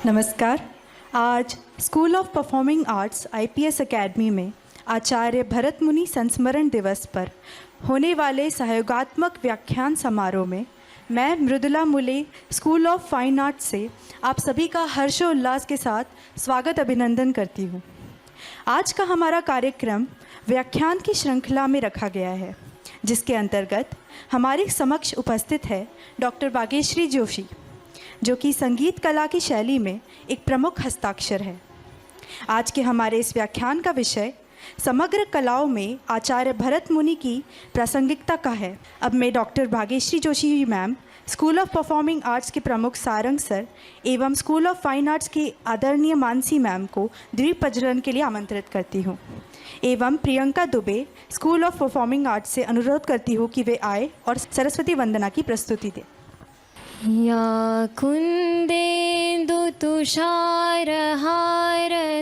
नमस्कार। आज school of performing arts IPS academy में आचार्य भरत मुनि संस्मरण दिवस पर होने वाले सहयोगात्मक व्याख्यान समारोह में मैं मृदुला मुले स्कूल ऑफ फाइन आर्ट्स से आप सभी का हर्षोल्लास के साथ स्वागत अभिनंदन करती हूँ। आज का हमारा कार्यक्रम व्याख्यान की श्रृंखला में रखा गया है, जिसके अंतर्गत हमारे समक्ष उपस्थित है डॉक्टर भाग्यश्री जोशी, जो कि संगीत कला की शैली में एक प्रमुख हस्ताक्षर है। आज के हमारे इस व्याख्यान का विषय समग्र कलाओं में आचार्य भरत मुनि की प्रासंगिकता का है। अब मैं doctor Bhagyashree Joshi ma'am, school of performing arts के प्रमुख सारंग सर एवं स्कूल ऑफ फाइन आर्ट्स की आदरणीय मानसी मैम को द्विप्रजनन के लिए आमंत्रित करती हूँ एवं Priyanka Dubey, school of performing arts से अनुरोध करती हूँ कि वे आए और सरस्वती वंदना की प्रस्तुति दें। या कुन्देन्दु तुषारहार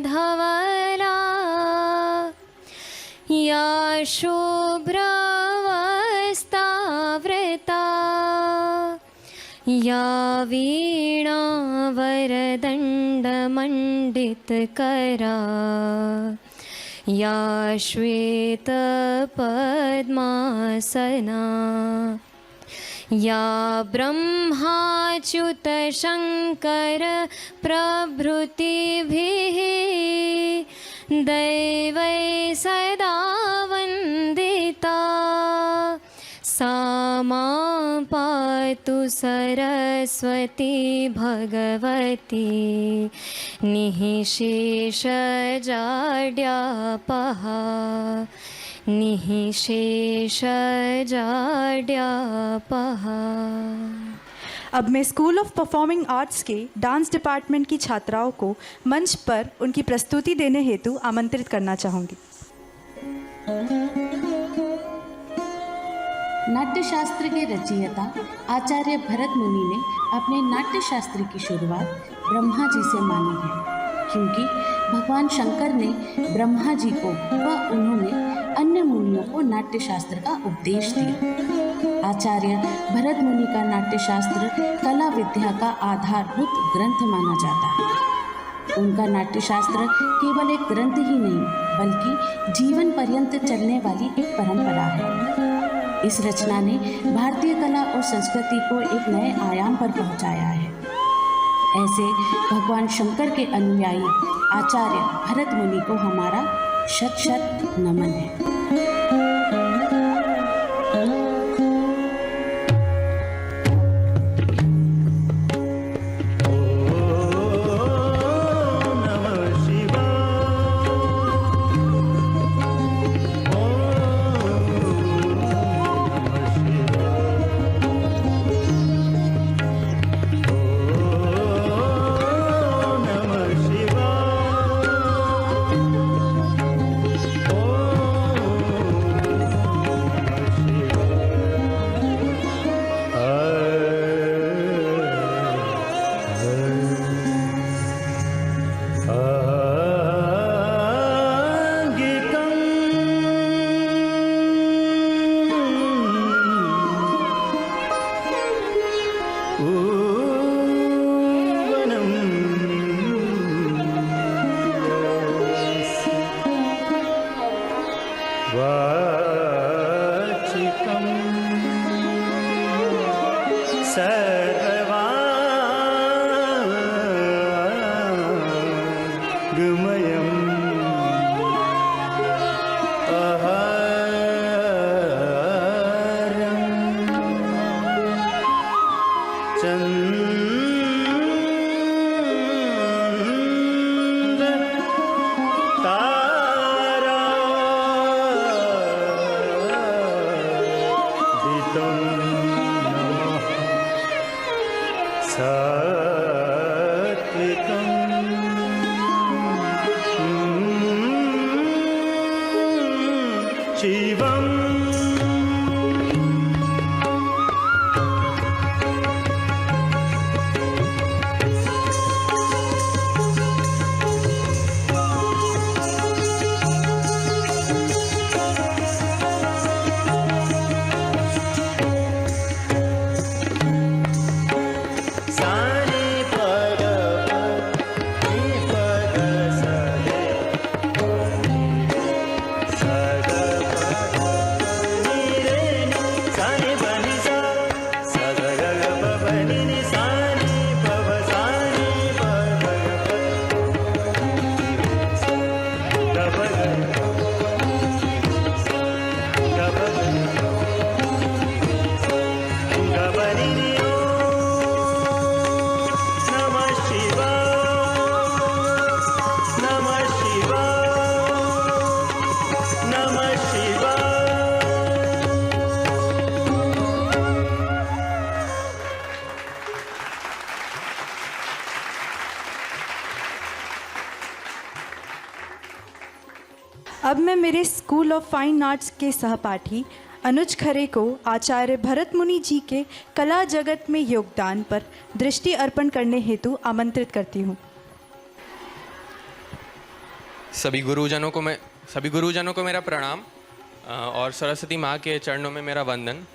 धवला या शुभ्रवस्तावृता या वीणा वरदण्डमण्डितकरा या श्वेतपद्मासना या ब्रह्माच्युत शङ्कर प्रभृतिभिः दैवै सदा वन्दिता सा मां पातु सरस्वती भगवती निःशेषजाड्यापहा निःशेषजाड्यापहा। अब मैं स्कूल ऑफ परफॉर्मिंग आर्ट्स के डांस डिपार्टमेंट की छात्राओं को मंच पर उनकी प्रस्तुति देने हेतु आमंत्रित करना चाहूँगी। नाट्यशास्त्र के रचयिता आचार्य भरत मुनि ने अपने नाट्यशास्त्र की शुरुआत ब्रह्मा जी से मानी है, क्योंकि भगवान शंकर ने ब्रह्मा जी को व उन्होंने अन्य मुनियों को नाट्यशास्त्र का उपदेश दिया। आचार्य भरत मुनि का नाट्यशास्त्र कला विद्या का आधारभूत ग्रंथ माना जाता है। उनका नाट्यशास्त्र केवल एक ग्रंथ ही नहीं, बल्कि जीवन पर्यंत चलने वाली एक परंपरा है। इस रचना ने भारतीय कला और संस्कृति को एक नए आयाम पर पहुंचाया है। ऐसे भगवान शंकर के अनुयायी आचार्य भरत मुनि को हमारा शत शत नमन है। सारे अब मैं मेरे स्कूल ऑफ फाइन आर्ट्स के सहपाठी अनुज खरे को आचार्य भरत मुनि जी के कला जगत में योगदान पर दृष्टि अर्पण करने हेतु आमंत्रित करती हूँ। सभी गुरुजनों को मेरा प्रणाम और सरस्वती माँ के चरणों में मेरा वंदन।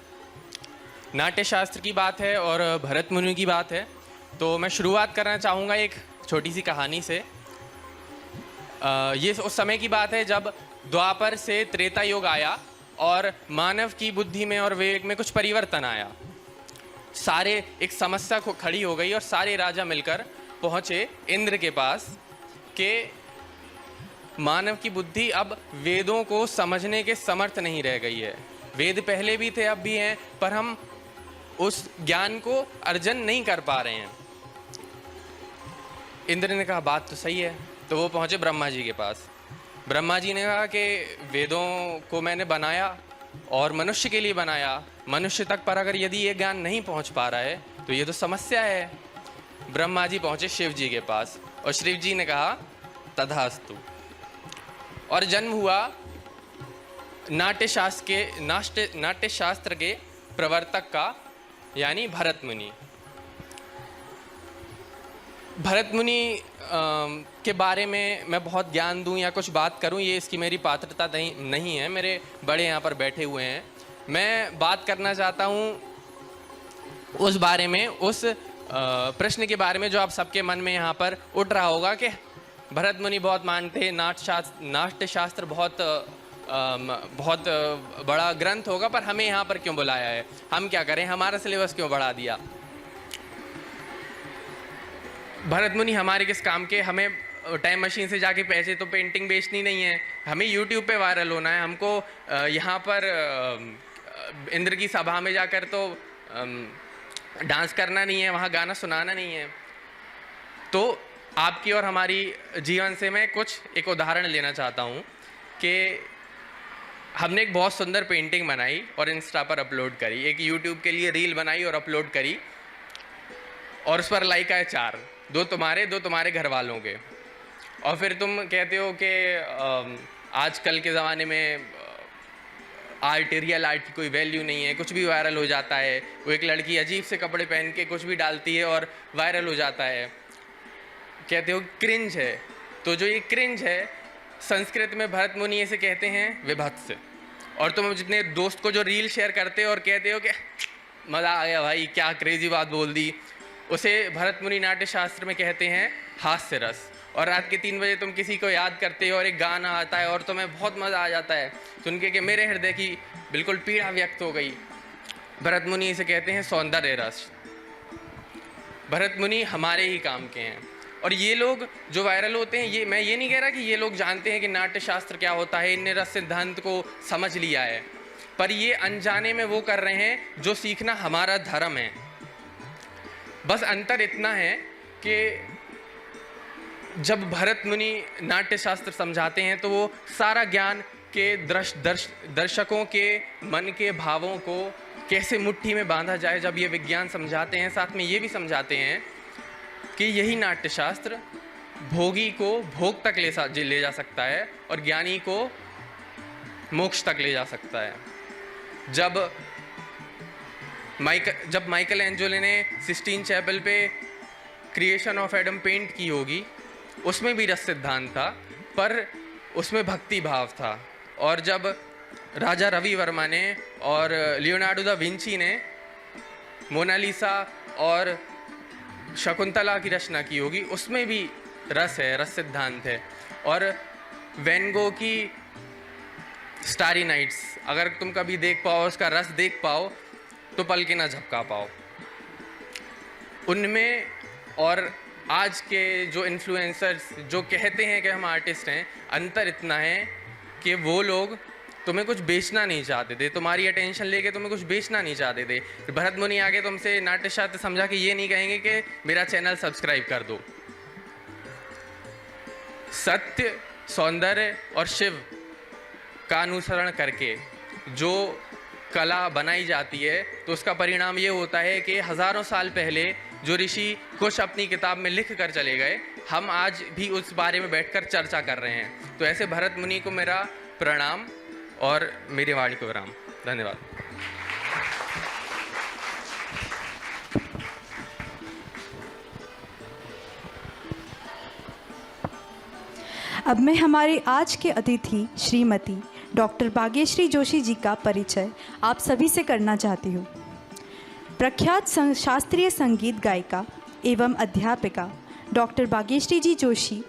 नाट्य शास्त्र की बात है और भरत मुनि की बात है, तो मैं शुरुआत करना चाहूँगा एक छोटी सी कहानी से। ये उस समय की बात है जब द्वापर से त्रेता युग आया और मानव की बुद्धि में और विवेक में कुछ परिवर्तन आया। सारे एक समस्या को खड़ी हो गई और सारे राजा मिलकर पहुँचे इंद्र के पास कि मानव की बुद्धि अब वेदों को समझने के समर्थ नहीं रह गई है। वेद पहले भी थे, अब भी हैं, पर हम उस ज्ञान को अर्जन नहीं कर पा रहे हैं। इंद्र ने कहा बात तो सही है, तो वो पहुँचे ब्रह्मा जी के पास। ब्रह्मा जी ने कहा कि वेदों को मैंने बनाया और मनुष्य के लिए बनाया, मनुष्य तक पर अगर यदि ये ज्ञान नहीं पहुँच पा रहा है तो ये तो समस्या है। ब्रह्मा जी पहुँचे शिव जी के पास और शिव जी ने कहा तथास्तु, और जन्म हुआ नाट्य शास्त्र के प्रवर्तक का, यानी भरत मुनि। भरत मुनि के बारे में मैं बहुत ज्ञान दूं या कुछ बात करूं, ये इसकी मेरी पात्रता नहीं है। मेरे बड़े यहाँ पर बैठे हुए हैं। मैं बात करना चाहता हूं उस बारे में, उस प्रश्न के बारे में जो आप सबके मन में यहाँ पर उठ रहा होगा कि भरत मुनि बहुत मानते हैं नाट्य शास्त्र बहुत बड़ा ग्रंथ होगा, पर हमें यहाँ पर क्यों बुलाया है, हम क्या करें, हमारा सिलेबस क्यों बढ़ा दिया। भरत मुनि हमारे किस काम के, हमें टाइम मशीन से जाके पैसे तो पेंटिंग बेचनी नहीं है, हमें यूट्यूब पे वायरल होना है, हमको यहाँ पर इंद्र की सभा में जाकर तो डांस करना नहीं है, वहाँ गाना सुनाना नहीं है। तो आपकी और हमारी जीवन से मैं एक उदाहरण लेना चाहता हूँ कि हमने एक बहुत सुंदर पेंटिंग बनाई और इंस्टा पर अपलोड करी, एक यूट्यूब के लिए रील बनाई और अपलोड करी, और उस पर लाइक आए 4, 2 तुम्हारे घर वालों के। और फिर तुम कहते हो कि आजकल के ज़माने में रियल आर्ट की कोई वैल्यू नहीं है, कुछ भी वायरल हो जाता है। वो एक लड़की अजीब से कपड़े पहन के कुछ भी डालती है और वायरल हो जाता है, कहते हो क्रिंज है। तो जो ये क्रिंज है, संस्कृत में भरत मुनि इसे कहते हैं विभत्स। और तुम जितने दोस्त को जो रील शेयर करते हो और कहते हो कि मज़ा आ गया भाई, क्या क्रेजी बात बोल दी, उसे भरत मुनि नाट्य शास्त्र में कहते हैं हास्य रस। और रात के 3 बजे तुम किसी को याद करते हो और एक गाना आता है और तुम्हें बहुत मज़ा आ जाता है सुन के कि मेरे हृदय की बिल्कुल पीड़ा व्यक्त हो गई। भरत मुनि इसे कहते हैं सौंदर्य रस। भरत मुनि हमारे ही काम के हैं। और ये लोग जो वायरल होते हैं, मैं ये नहीं कह रहा कि ये लोग जानते हैं कि नाट्य शास्त्र क्या होता है, इनने रस सिद्धांत को समझ लिया है, पर ये अनजाने में वो कर रहे हैं जो सीखना हमारा धर्म है। बस अंतर इतना है कि जब भरत मुनि नाट्य शास्त्र समझाते हैं तो वो सारा ज्ञान के दर्शकों के मन के भावों को कैसे मुट्ठी में बांधा जाए, जब ये विज्ञान समझाते हैं, साथ में ये भी समझाते हैं कि यही नाट्य शास्त्र भोगी को भोग तक ले जा सकता है और ज्ञानी को मोक्ष तक ले जा सकता है। जब माइकल एंजेलो ने सिस्टीन चैपल पे क्रिएशन ऑफ एडम पेंट की होगी, उसमें भी रस सिद्धांत था, पर उसमें भक्ति भाव था। और जब राजा रवि वर्मा ने और लियोनार्डो दा विंची ने मोनालिसा और शकुंतला की रचना की होगी, उसमें भी रस है, रस सिद्धांत है। और वैन गो की स्टारी नाइट्स अगर तुम कभी देख पाओ, उसका रस देख पाओ, तो पल के ना झपका पाओ उनमें। और आज के जो इन्फ्लुएंसर्स जो कहते हैं कि हम आर्टिस्ट हैं, अंतर इतना है कि वो लोग तुम्हें कुछ बेचना नहीं चाहते थे, तुम्हारी अटेंशन लेके तुम्हें कुछ बेचना नहीं चाहते थे। भरत मुनि आगे तुमसे नाट्य शास्त्र समझा के ये नहीं कहेंगे कि मेरा चैनल सब्सक्राइब कर दो। सत्य, सौंदर्य और शिव का अनुसरण करके जो कला बनाई जाती है, तो उसका परिणाम ये होता है कि हज़ारों साल पहले जो ऋषि कुछ अपनी किताब में लिख कर चले गए, हम आज भी उस बारे में बैठकर चर्चा कर रहे हैं। तो ऐसे भरत मुनि को मेरा प्रणाम और मेरी वाणी को विराम। धन्यवाद। अब मैं हमारे आज के अतिथि श्रीमती डॉक्टर भाग्यश्री जोशी जी का परिचय आप सभी से करना चाहती हूँ। प्रख्यात शास्त्रीय संगीत गायिका एवं अध्यापिका डॉक्टर भाग्यश्री जी जोशी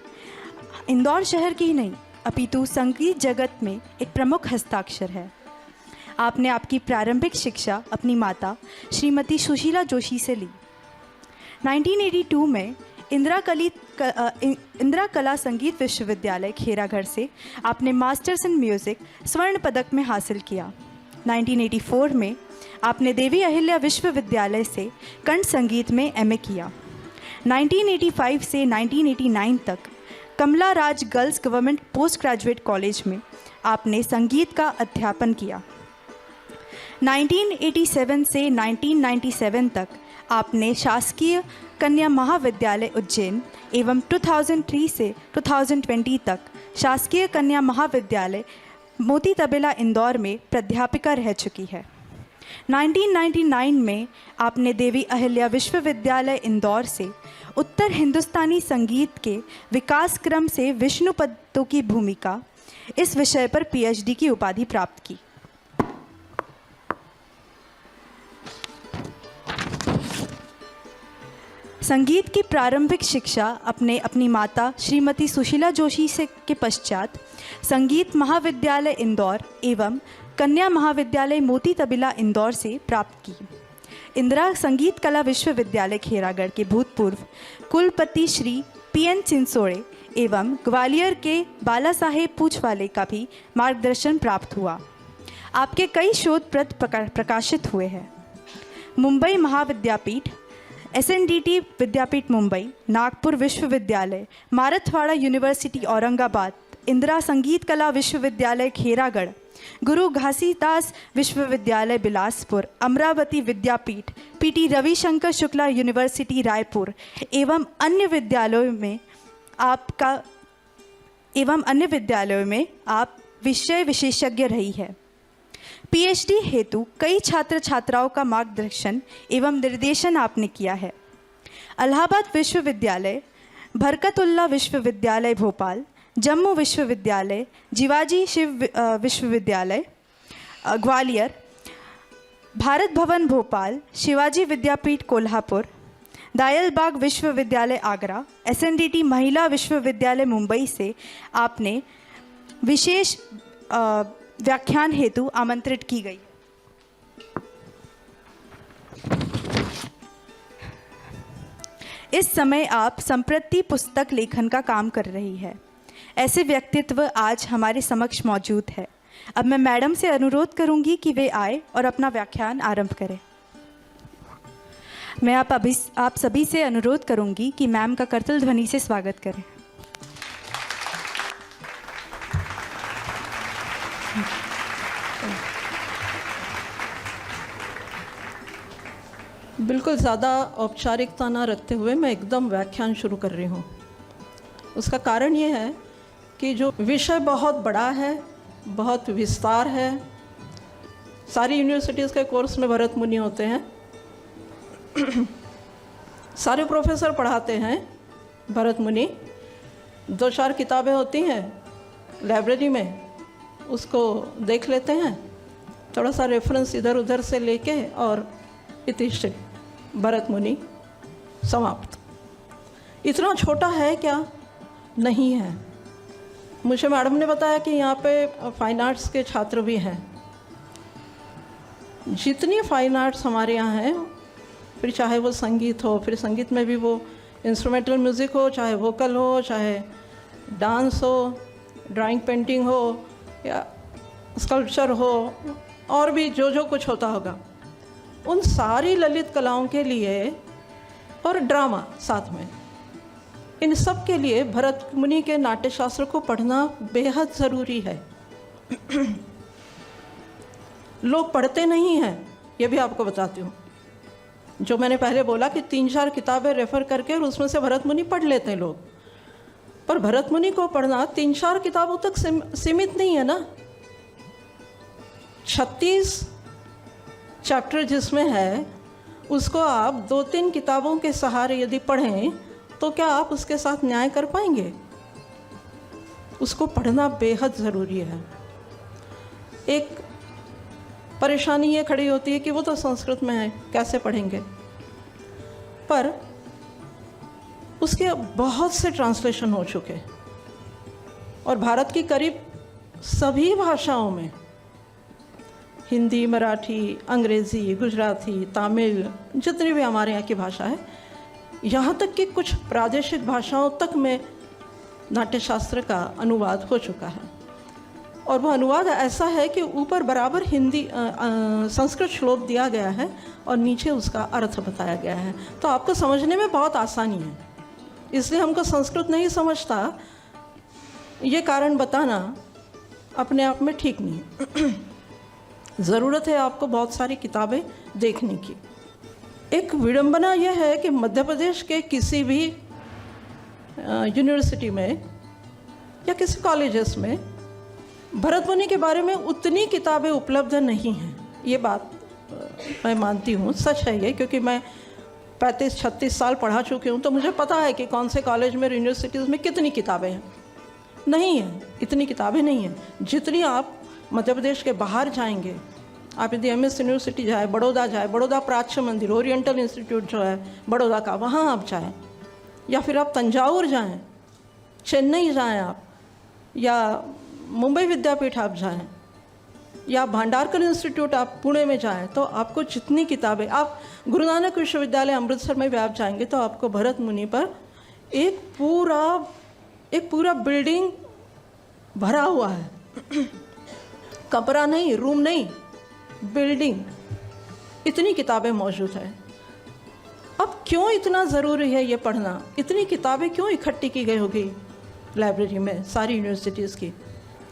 इंदौर शहर की ही नहीं अपितु संगीत जगत में एक प्रमुख हस्ताक्षर है। आपने आपकी प्रारंभिक शिक्षा अपनी माता श्रीमती सुशीला जोशी से ली। 1982 में इंदिरा कला संगीत विश्वविद्यालय खेरागढ़ से आपने मास्टर्स इन म्यूज़िक स्वर्ण पदक में हासिल किया। 1984 में आपने देवी अहिल्या विश्वविद्यालय से कंठ संगीत में एमए किया। 1985 से 1989 तक Kamla Raj girls government post graduate college में आपने संगीत का अध्यापन किया। 1987 से 1997 तक आपने शासकीय कन्या महाविद्यालय उज्जैन एवं 2003 से 2020 तक शासकीय कन्या महाविद्यालय मोती तबेला इंदौर में प्राध्यापिका रह चुकी है। 1999 में आपने देवी अहिल्या विश्वविद्यालय इंदौर से उत्तर हिंदुस्तानी संगीत के विकास क्रम से विष्णुपदों की भूमिका इस विषय पर पीएचडी की उपाधि प्राप्त की। संगीत की प्रारंभिक शिक्षा अपनी माता श्रीमती सुशीला जोशी से के पश्चात संगीत महाविद्यालय इंदौर एवं कन्या महाविद्यालय मोती तबेला इंदौर से प्राप्त की। इंदिरा संगीत कला विश्वविद्यालय खेरागढ़ के भूतपूर्व कुलपति श्री पीएन चिंसोड़े एवं ग्वालियर के बाला साहेब पूछवाले का भी मार्गदर्शन प्राप्त हुआ। आपके कई शोध पत्र प्रकाशित हुए हैं। मुंबई महाविद्यापीठ, एसएनडीटी विद्यापीठ मुंबई, नागपुर विश्वविद्यालय, माराठवाड़ा यूनिवर्सिटी औरंगाबाद, इंदिरा संगीत कला विश्वविद्यालय खेरागढ़, गुरु घासीदास विश्वविद्यालय बिलासपुर, अमरावती विद्यापीठ, पीटी रविशंकर शुक्ला यूनिवर्सिटी रायपुर एवं अन्य विद्यालयों में आप विषय विशेषज्ञ रही है। पीएचडी हेतु कई छात्र छात्राओं का मार्गदर्शन एवं निर्देशन आपने किया है। इलाहाबाद विश्वविद्यालय, बरकतुल्ला विश्वविद्यालय भोपाल, जम्मू विश्वविद्यालय, जीवाजी शिव विश्वविद्यालय ग्वालियर, भारत भवन भोपाल, शिवाजी विद्यापीठ कोल्हापुर, दायलबाग विश्वविद्यालय आगरा, एसएनडीटी महिला विश्वविद्यालय मुंबई से आपने विशेष व्याख्यान हेतु आमंत्रित की गई। इस समय आप संप्रति पुस्तक लेखन का काम कर रही है। ऐसे व्यक्तित्व आज हमारे समक्ष मौजूद है। अब मैं मैडम से अनुरोध करूंगी कि वे आए और अपना व्याख्यान आरंभ करें। मैं आप सभी से अनुरोध करूंगी कि मैम का करतल ध्वनि से स्वागत करें। बिल्कुल ज़्यादा औपचारिकता ना रखते हुए मैं एकदम व्याख्यान शुरू कर रही हूँ। उसका कारण ये है कि जो विषय बहुत बड़ा है, बहुत विस्तार है। सारी यूनिवर्सिटीज़ के कोर्स में भरत मुनि होते हैं, सारे प्रोफेसर पढ़ाते हैं भरत मुनि। 2-4 किताबें होती हैं लाइब्रेरी में, उसको देख लेते हैं, थोड़ा सा रेफरेंस इधर उधर से लेके और इतिश्री भरत मुनि समाप्त। इतना छोटा है क्या? नहीं है। मुझे मैडम ने बताया कि यहाँ पे फाइन आर्ट्स के छात्र भी हैं। जितनी फाइन आर्ट्स हमारे यहाँ हैं, फिर चाहे वो संगीत हो, फिर संगीत में भी वो इंस्ट्रूमेंटल म्यूज़िक हो, चाहे वोकल हो, चाहे डांस हो, ड्राइंग पेंटिंग हो या स्कल्पचर हो, और भी जो जो कुछ होता होगा, उन सारी ललित कलाओं के लिए, और ड्रामा साथ में, इन सब के लिए भरत मुनि के नाट्यशास्त्र को पढ़ना बेहद ज़रूरी है। लोग पढ़ते नहीं हैं, ये भी आपको बताती हूँ। जो मैंने पहले बोला कि 3-4 किताबें रेफ़र करके और उसमें से भरत मुनि पढ़ लेते हैं लोग, पर भरत मुनि को पढ़ना 3-4 किताबों तक सीमित नहीं है ना। 36 चैप्टर जिसमें है, उसको आप 2-3 किताबों के सहारे यदि पढ़ें तो क्या आप उसके साथ न्याय कर पाएंगे? उसको पढ़ना बेहद ज़रूरी है। एक परेशानी ये खड़ी होती है कि वो तो संस्कृत में है, कैसे पढ़ेंगे? पर उसके बहुत से ट्रांसलेशन हो चुके और भारत की करीब सभी भाषाओं में, हिंदी, मराठी, अंग्रेज़ी, गुजराती, तमिल, जितनी भी हमारे यहाँ की भाषा है, यहाँ तक कि कुछ प्रादेशिक भाषाओं तक में नाट्यशास्त्र का अनुवाद हो चुका है। और वो अनुवाद ऐसा है कि ऊपर बराबर हिंदी संस्कृत श्लोक दिया गया है और नीचे उसका अर्थ बताया गया है, तो आपको समझने में बहुत आसानी है। इसलिए हमको संस्कृत नहीं समझता ये कारण बताना अपने आप में ठीक नहीं। ज़रूरत है आपको बहुत सारी किताबें देखने की। एक विडंबना यह है कि मध्य प्रदेश के किसी भी यूनिवर्सिटी में या किसी कॉलेजेस में भरत मुनि के बारे में उतनी किताबें उपलब्ध नहीं हैं। ये बात मैं मानती हूँ, सच है ये, क्योंकि मैं 35-36 साल पढ़ा चुकी हूँ, तो मुझे पता है कि कौन से कॉलेज में, यूनिवर्सिटीज़ में कितनी किताबें हैं। नहीं है, इतनी किताबें नहीं हैं जितनी आप मध्य प्रदेश के बाहर जाएंगे। आप यदि MS यूनिवर्सिटी जाए, बड़ौदा जाए, बड़ौदा प्राच्य मंदिर, ओरिएंटल इंस्टीट्यूट जो है बड़ौदा का, वहाँ आप जाएँ, या फिर आप तंजावुर जाएँ, चेन्नई जाएँ आप, या मुंबई विद्यापीठ आप जाएँ, या भांडारकर इंस्टीट्यूट आप पुणे में जाएँ, तो आपको जितनी किताबें, आप गुरु नानक विश्वविद्यालय अमृतसर में भी आप जाएंगे तो आपको भरत मुनि पर एक पूरा बिल्डिंग भरा हुआ है। कमरा नहीं, रूम नहीं, बिल्डिंग, इतनी किताबें मौजूद है। अब क्यों इतना ज़रूरी है ये पढ़ना? इतनी किताबें क्यों इकट्ठी की गई होगी लाइब्रेरी में सारी यूनिवर्सिटीज़ की?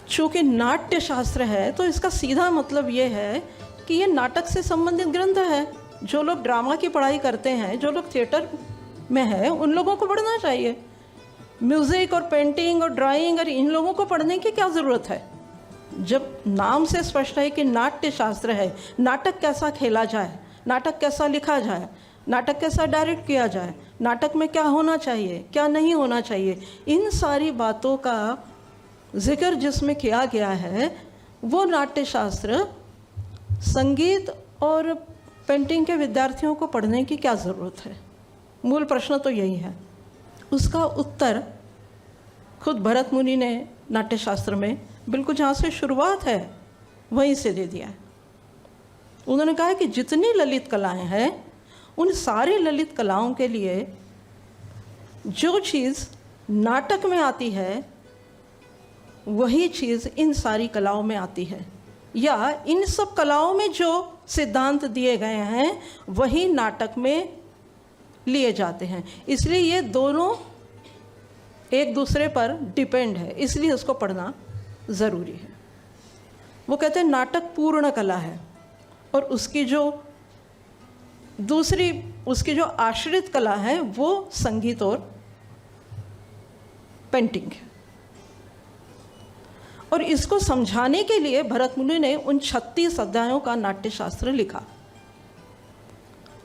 चूँकि नाट्य शास्त्र है तो इसका सीधा मतलब ये है कि ये नाटक से संबंधित ग्रंथ है। जो लोग ड्रामा की पढ़ाई करते हैं, जो लोग थिएटर में हैं, उन लोगों को पढ़ना चाहिए। म्यूज़िक और पेंटिंग और ड्राइंग और इन लोगों को पढ़ने की क्या ज़रूरत है? जब नाम से स्पष्ट है कि नाट्य शास्त्र है, नाटक कैसा खेला जाए, नाटक कैसा लिखा जाए, नाटक कैसा डायरेक्ट किया जाए, नाटक में क्या होना चाहिए, क्या नहीं होना चाहिए, इन सारी बातों का जिक्र जिसमें किया गया है, वो नाट्य शास्त्र संगीत और पेंटिंग के विद्यार्थियों को पढ़ने की क्या ज़रूरत है? मूल प्रश्न तो यही है। उसका उत्तर खुद भरत मुनि ने नाट्यशास्त्र में बिल्कुल जहाँ से शुरुआत है वहीं से दे दिया है। उन्होंने कहा है कि जितनी ललित कलाएं हैं, उन सारी ललित कलाओं के लिए जो चीज़ नाटक में आती है वही चीज़ इन सारी कलाओं में आती है, या इन सब कलाओं में जो सिद्धांत दिए गए हैं वही नाटक में लिए जाते हैं। इसलिए ये दोनों एक दूसरे पर डिपेंड है, इसलिए उसको पढ़ना ज़रूरी है। वो कहते हैं नाटक पूर्ण कला है और उसकी जो दूसरी, उसकी जो आश्रित कला है वो संगीत और पेंटिंग है। और इसको समझाने के लिए भरत मुनि ने उन 36 अध्यायों का नाट्यशास्त्र लिखा।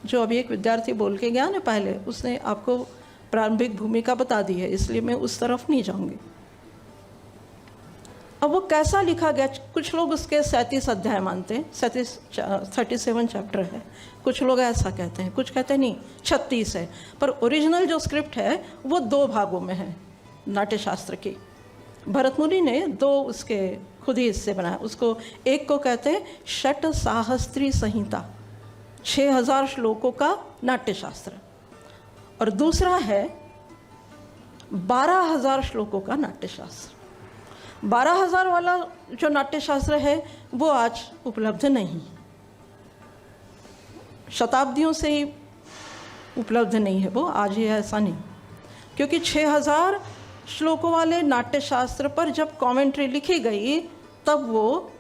जो अभी एक विद्यार्थी बोल के गया ना पहले, उसने आपको प्रारंभिक भूमिका बता दी है, इसलिए मैं उस तरफ नहीं जाऊंगी। अब वो कैसा लिखा गया, कुछ लोग उसके 37 अध्याय मानते हैं, 37 चैप्टर है, कुछ लोग ऐसा कहते हैं, कुछ कहते हैं नहीं 36 है। पर ओरिजिनल जो स्क्रिप्ट है वो 2 भागों में है नाट्यशास्त्र की। भरत मुनि ने 2 उसके खुद ही हिस्से बनाए। उसको एक को कहते हैं षट साहस्त्री संहिता, 6000 श्लोकों का नाट्यशास्त्र, और दूसरा है 12000 श्लोकों का नाट्यशास्त्र। 12000 वाला जो नाट्यशास्त्र है वो आज उपलब्ध नहीं, शताब्दियों से ही उपलब्ध नहीं है वो, आज ही ऐसा नहीं, क्योंकि 6000 श्लोकों वाले नाट्यशास्त्र पर जब कमेंट्री लिखी गई तब वो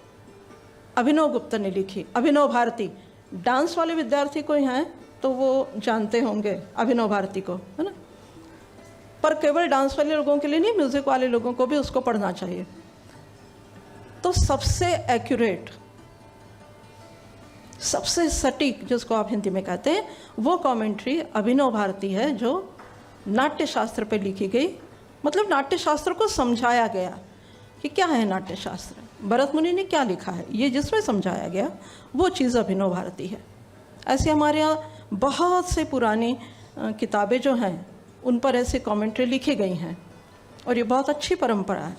अभिनव गुप्त ने लिखी। अभिनव भारती, डांस वाले विद्यार्थी कोई हैं तो वो जानते होंगे अभिनव भारती को, है ना। पर केवल डांस वाले लोगों के लिए नहीं, म्यूज़िक वाले लोगों को भी उसको पढ़ना चाहिए। तो सबसे एक्यूरेट सबसे सटीक, जिसको आप हिंदी में कहते हैं, वो कमेंट्री अभिनव भारती है, जो नाट्य शास्त्र पे लिखी गई। मतलब नाट्य शास्त्र को समझाया गया कि क्या है नाट्य शास्त्र, भरत मुनि ने क्या लिखा है, ये जिसमें समझाया गया वो चीज़ अभिनव भारती है। ऐसे हमारे यहाँ बहुत से पुरानी किताबें जो हैं उन पर ऐसे कमेंट्री लिखी गई हैं, और ये बहुत अच्छी परंपरा है।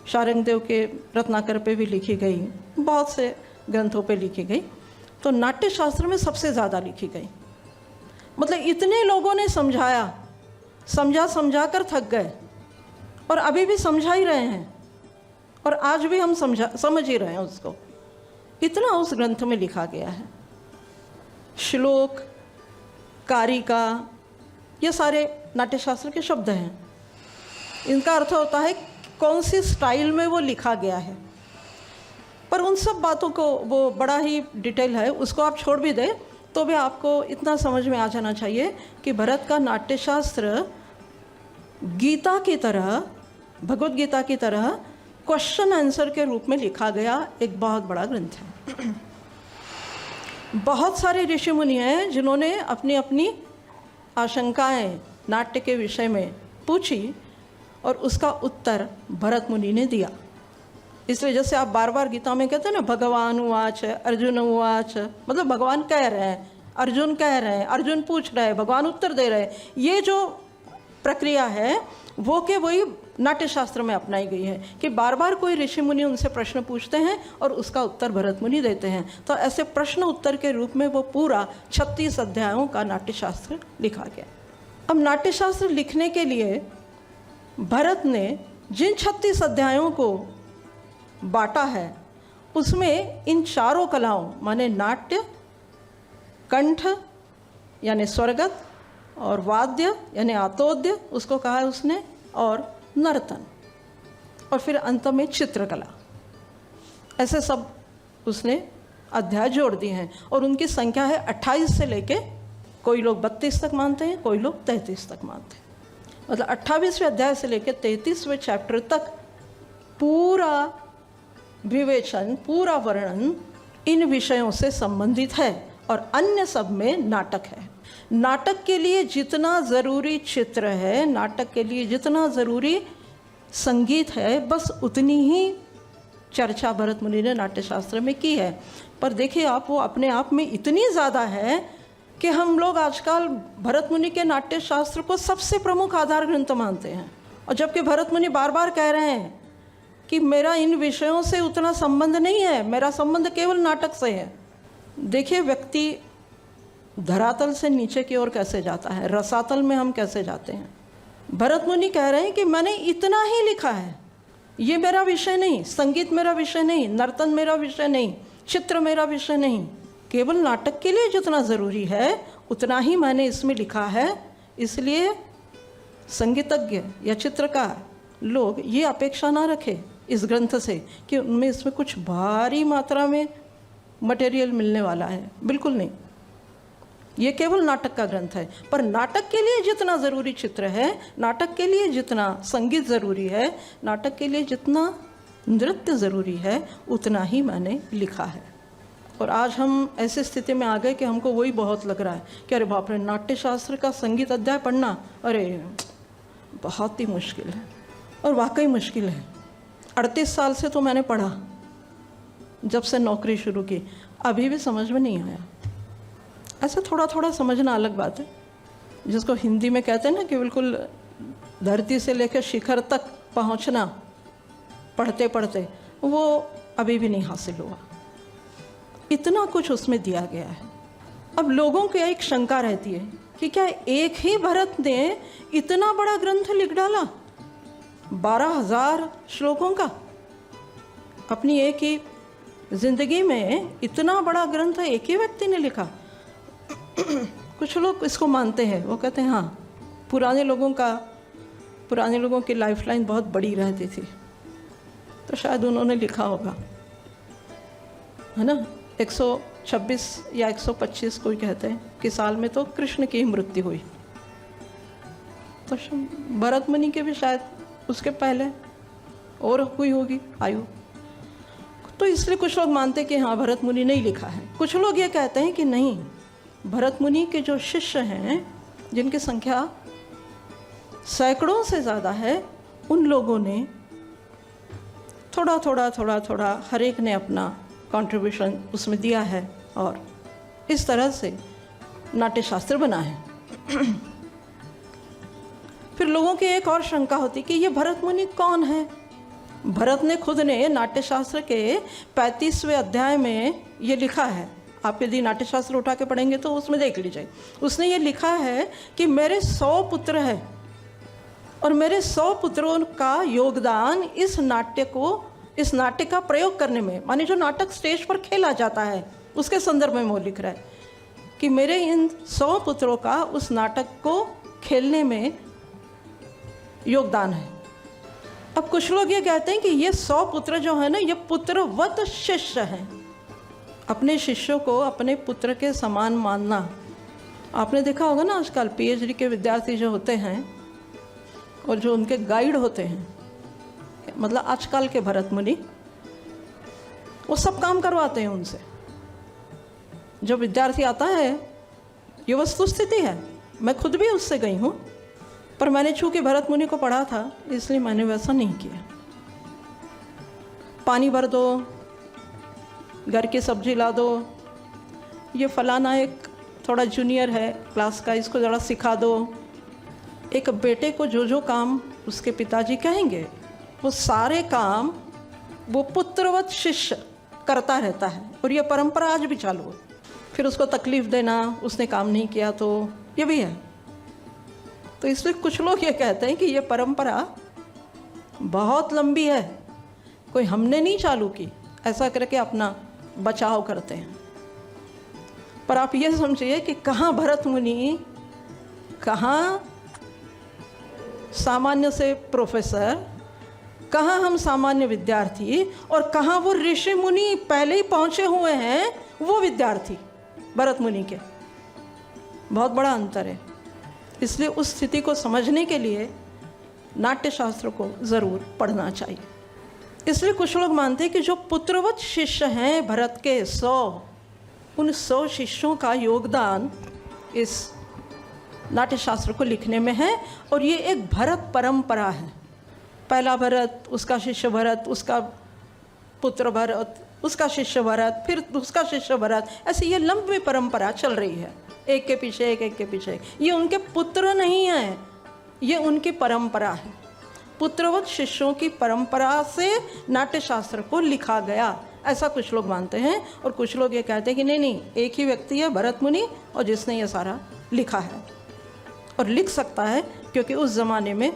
शारंगदेव के रत्नाकर पे भी लिखी गई, बहुत से ग्रंथों पे लिखी गई, तो नाट्य शास्त्र में सबसे ज़्यादा लिखी गई। मतलब इतने लोगों ने समझाया, समझा कर थक गए, और अभी भी समझा ही रहे हैं, और आज भी हम समझ ही रहे हैं उसको। इतना उस ग्रंथ में लिखा गया है। श्लोक, कारिका, ये सारे नाट्यशास्त्र के शब्द हैं। इनका अर्थ होता है कौन सी स्टाइल में वो लिखा गया है। पर उन सब बातों को, वो बड़ा ही डिटेल है, उसको आप छोड़ भी दें तो भी आपको इतना समझ में आ जाना चाहिए कि भरत का नाट्यशास्त्र गीता की तरह, भगवत गीता की तरह क्वेश्चन आंसर के रूप में लिखा गया एक बहुत बड़ा ग्रंथ है। बहुत सारे ऋषि मुनि हैं जिन्होंने अपनी अपनी आशंकाएं नाट्य के विषय में पूछी, और उसका उत्तर भरत मुनि ने दिया। इसलिए जैसे आप बार बार गीता में कहते हैं ना, भगवान उवाच, अर्जुन उवाच, मतलब भगवान कह रहे हैं, अर्जुन कह रहे हैं, अर्जुन पूछ रहे हैं, भगवान उत्तर दे रहे हैं। ये जो प्रक्रिया है वो के वही नाट्यशास्त्र में अपनाई गई है कि बार बार कोई ऋषि मुनि उनसे प्रश्न पूछते हैं और उसका उत्तर भरत मुनि देते हैं। तो ऐसे प्रश्न उत्तर के रूप में वो पूरा 36 अध्यायों का नाट्यशास्त्र लिखा गया। अब नाट्यशास्त्र लिखने के लिए भरत ने जिन 36 अध्यायों को बांटा है, उसमें इन चारों कलाओं माने नाट्य, कंठ यानी स्वरगत, और वाद्य यानी आतोद्य उसको कहा है उसने, और नर्तन, और फिर अंत में चित्रकला, ऐसे सब उसने अध्याय जोड़ दिए हैं। और उनकी संख्या है 28 से लेके, कोई लोग 32 तक मानते हैं, कोई लोग 33 तक मानते हैं। मतलब 28वें अध्याय से लेकर 33वें चैप्टर तक पूरा विवेचन, पूरा वर्णन इन विषयों से संबंधित है, और अन्य सब में नाटक है। नाटक के लिए जितना ज़रूरी चित्र है, नाटक के लिए जितना ज़रूरी संगीत है, बस उतनी ही चर्चा भरत मुनि ने नाट्यशास्त्र में की है। पर देखिए आप, वो अपने आप में इतनी ज़्यादा है कि हम लोग आजकल भरत मुनि के नाट्यशास्त्र को सबसे प्रमुख आधार ग्रंथ मानते हैं, और जबकि भरत मुनि बार बार कह रहे हैं कि मेरा इन विषयों से उतना संबंध नहीं है, मेरा संबंध केवल नाटक से है। देखिए व्यक्ति धरातल से नीचे की ओर कैसे जाता है, रसातल में हम कैसे जाते हैं। भरत मुनि कह रहे हैं कि मैंने इतना ही लिखा है, ये मेरा विषय नहीं, संगीत मेरा विषय नहीं, नर्तन मेरा विषय नहीं, चित्र मेरा विषय नहीं, केवल नाटक के लिए जितना ज़रूरी है उतना ही मैंने इसमें लिखा है। इसलिए संगीतज्ञ या चित्रकार लोग ये अपेक्षा ना रखें इस ग्रंथ से कि उनमें इसमें कुछ भारी मात्रा में मटेरियल मिलने वाला है, बिल्कुल नहीं। ये केवल नाटक का ग्रंथ है। पर नाटक के लिए जितना ज़रूरी चित्र है, नाटक के लिए जितना संगीत ज़रूरी है, नाटक के लिए जितना नृत्य ज़रूरी है, उतना ही मैंने लिखा है। और आज हम ऐसी स्थिति में आ गए कि हमको वही बहुत लग रहा है कि अरे बाप रे, नाट्यशास्त्र का संगीत अध्याय पढ़ना, अरे बहुत ही मुश्किल है। और वाकई मुश्किल है। 38 साल से तो मैंने पढ़ा, जब से नौकरी शुरू की, अभी भी समझ में नहीं आया। ऐसा थोड़ा थोड़ा समझना अलग बात है, जिसको हिंदी में कहते हैं ना कि बिल्कुल धरती से लेकर शिखर तक पहुंचना पढ़ते पढ़ते, वो अभी भी नहीं हासिल हुआ। इतना कुछ उसमें दिया गया है। अब लोगों की एक शंका रहती है कि क्या एक ही भरत ने इतना बड़ा ग्रंथ लिख डाला, 12,000 श्लोकों का, अपनी एक ही जिंदगी में इतना बड़ा ग्रंथ एक ही व्यक्ति ने लिखा। कुछ लोग इसको मानते हैं, वो कहते हैं हाँ, पुराने लोगों की लाइफलाइन बहुत बड़ी रहती थी, तो शायद उन्होंने लिखा होगा, है ना। 126 या 125 कोई कहते हैं कि साल में तो कृष्ण की मृत्यु हुई, तो भरत मुनि के भी शायद उसके पहले और हुई होगी आयु। तो इसलिए कुछ लोग मानते हैं कि हाँ भरत मुनि ने ही लिखा है। कुछ लोग ये कहते हैं कि नहीं, भरत मुनि के जो शिष्य हैं जिनकी संख्या सैकड़ों से ज़्यादा है, उन लोगों ने थोड़ा थोड़ा हर एक ने अपना कंट्रीब्यूशन उसमें दिया है और इस तरह से नाट्यशास्त्र बना है। फिर लोगों की एक और शंका होती कि ये भरत मुनि कौन है। भरत ने खुद ने नाट्यशास्त्र के 35वें अध्याय में ये लिखा है। आप यदि नाट्यशास्त्र उठा के पढ़ेंगे तो उसमें देख लीजिए, उसने ये लिखा है कि मेरे 100 पुत्र हैं और मेरे 100 पुत्रों का योगदान इस नाट्य का प्रयोग करने में, माने जो नाटक स्टेज पर खेला जाता है उसके संदर्भ में वो लिख रहा है कि मेरे इन 100 पुत्रों का उस नाटक को खेलने में योगदान है। अब कुछ लोग ये कहते हैं कि ये 100 पुत्र जो है ना, ये पुत्रवत शिष्य हैं। अपने शिष्यों को अपने पुत्र के समान मानना। आपने देखा होगा ना आजकल पीएचडी के विद्यार्थी जो होते हैं और जो उनके गाइड होते हैं, मतलब आजकल के भरत मुनि, वो सब काम करवाते हैं उनसे। जो विद्यार्थी आता है, ये वस्तुस्थिति है, मैं खुद भी उससे गई हूँ, पर मैंने चूँकि भरत मुनि को पढ़ा था इसलिए मैंने वैसा नहीं किया। पानी भर दो, घर की सब्जी ला दो, ये फलाना एक थोड़ा जूनियर है क्लास का, इसको ज़रा सिखा दो। एक बेटे को जो काम उसके पिताजी कहेंगे वो सारे काम वो पुत्रवत शिष्य करता रहता है और ये परंपरा आज भी चालू है। फिर उसको तकलीफ़ देना, उसने काम नहीं किया तो ये भी है। तो इसलिए कुछ लोग ये कहते हैं कि ये परंपरा बहुत लंबी है, कोई हमने नहीं चालू की, ऐसा करके अपना बचाव करते हैं। पर आप ये समझिए कि कहाँ भरत मुनि, कहाँ सामान्य से प्रोफेसर, कहाँ हम सामान्य विद्यार्थी और कहाँ वो ऋषि मुनि पहले ही पहुँचे हुए हैं वो विद्यार्थी भरत मुनि के। बहुत बड़ा अंतर है। इसलिए उस स्थिति को समझने के लिए नाट्यशास्त्र को ज़रूर पढ़ना चाहिए। इसलिए कुछ लोग मानते हैं कि जो पुत्रवत शिष्य हैं भरत के 100, उन 100 शिष्यों का योगदान इस नाट्यशास्त्र को लिखने में है और ये एक भरत परंपरा है। पहला भरत, उसका शिष्य भरत, उसका पुत्र भरत, उसका शिष्य भरत, फिर उसका शिष्य भरत, ऐसे ये लंबी परंपरा चल रही है, एक के पीछे एक, एक के पीछे एक। ये उनके पुत्र नहीं हैं, ये उनकी परंपरा है। पुत्रवत शिष्यों की परंपरा से नाट्यशास्त्र को लिखा गया, ऐसा कुछ लोग मानते हैं। और कुछ लोग ये कहते हैं कि नहीं, एक ही व्यक्ति है भरत मुनि और जिसने ये सारा लिखा है और लिख सकता है, क्योंकि उस ज़माने में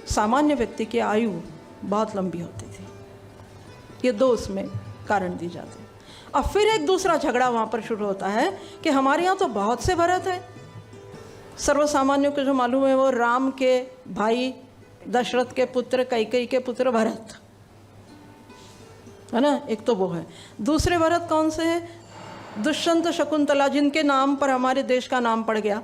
सामान्य व्यक्ति की आयु बहुत लंबी होती थी। ये दो उसमें कारण दी जाते हैं। अब फिर एक दूसरा झगड़ा वहाँ पर शुरू होता है कि हमारे यहाँ तो बहुत से भरत हैं। सर्वसामान्यों को जो मालूम है वो राम के भाई दशरथ के पुत्र, कैकेयी के पुत्र भरत है ना, एक तो वो है। दूसरे भरत कौन से हैं? दुष्यंत शकुंतला, जिनके नाम पर हमारे देश का नाम पड़ गया।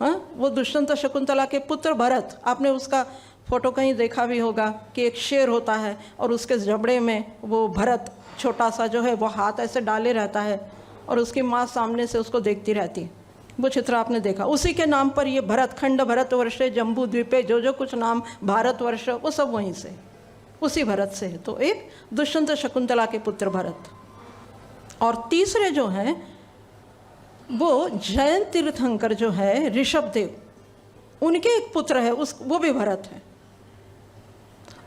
हाँ, वो दुष्यंत शकुंतला के पुत्र भरत। आपने उसका फोटो कहीं देखा भी होगा कि एक शेर होता है और उसके जबड़े में वो भरत छोटा सा जो है वो हाथ ऐसे डाले रहता है और उसकी माँ सामने से उसको देखती रहती है। वो चित्र आपने देखा। उसी के नाम पर ये भरतखंड, भरतवर्षे, जम्बू द्वीपे, जो कुछ नाम भारतवर्ष, वो सब वहीं से, उसी भरत से है। तो एक दुष्यंत शकुंतला के पुत्र भरत। और तीसरे जो हैं वो जयंत तीर्थंकर जो है ऋषभदेव, उनके एक पुत्र है, वो भी भरत है।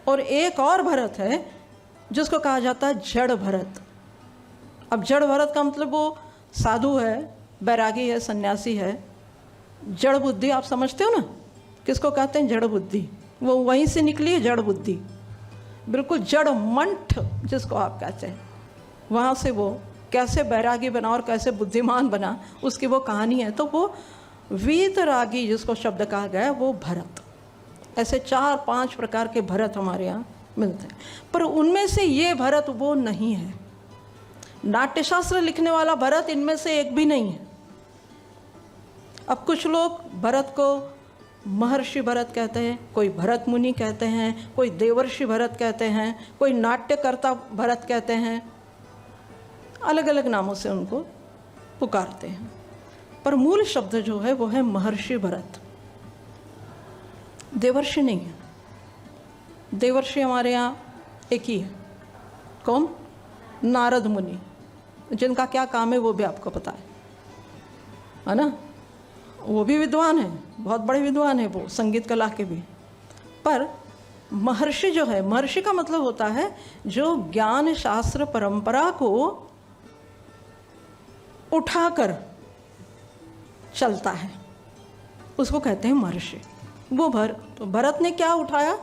और एक और भरत है जिसको कहा जाता है जड़ भरत। अब जड़ भरत का मतलब वो साधु है, बैरागी है, सन्यासी है। जड़ बुद्धि आप समझते हो ना, किसको कहते हैं? जड़ बुद्धि। वो वहीं से निकली है जड़ बुद्धि, बिल्कुल जड़ मंठ जिसको आप कहते हैं। वहाँ से वो कैसे बैरागी बना और कैसे बुद्धिमान बना, उसकी वो कहानी है। तो वो वीतरागी जिसको शब्द कहा गया है वो भरत। ऐसे 4-5 प्रकार के भरत हमारे यहाँ मिलते हैं, पर उनमें से ये भरत वो नहीं है। नाट्यशास्त्र लिखने वाला भरत इनमें से एक भी नहीं है। अब कुछ लोग भरत को महर्षि भरत कहते हैं, कोई भरत मुनि कहते हैं, कोई देवर्षि भरत कहते हैं, कोई नाट्यकर्ता भरत कहते हैं, अलग अलग नामों से उनको पुकारते हैं। पर मूल शब्द जो है वो है महर्षि भरत, देवर्षि नहीं है। देवर्षि हमारे यहाँ एक ही है, कौन? नारद मुनि, जिनका क्या काम है वो भी आपको पता है ना। वो भी विद्वान है, बहुत बड़े विद्वान है वो, संगीत कला के भी। पर महर्षि जो है, महर्षि का मतलब होता है जो ज्ञान शास्त्र परंपरा को उठाकर चलता है, उसको कहते हैं महर्षि। वो तो भरत ने क्या उठाया?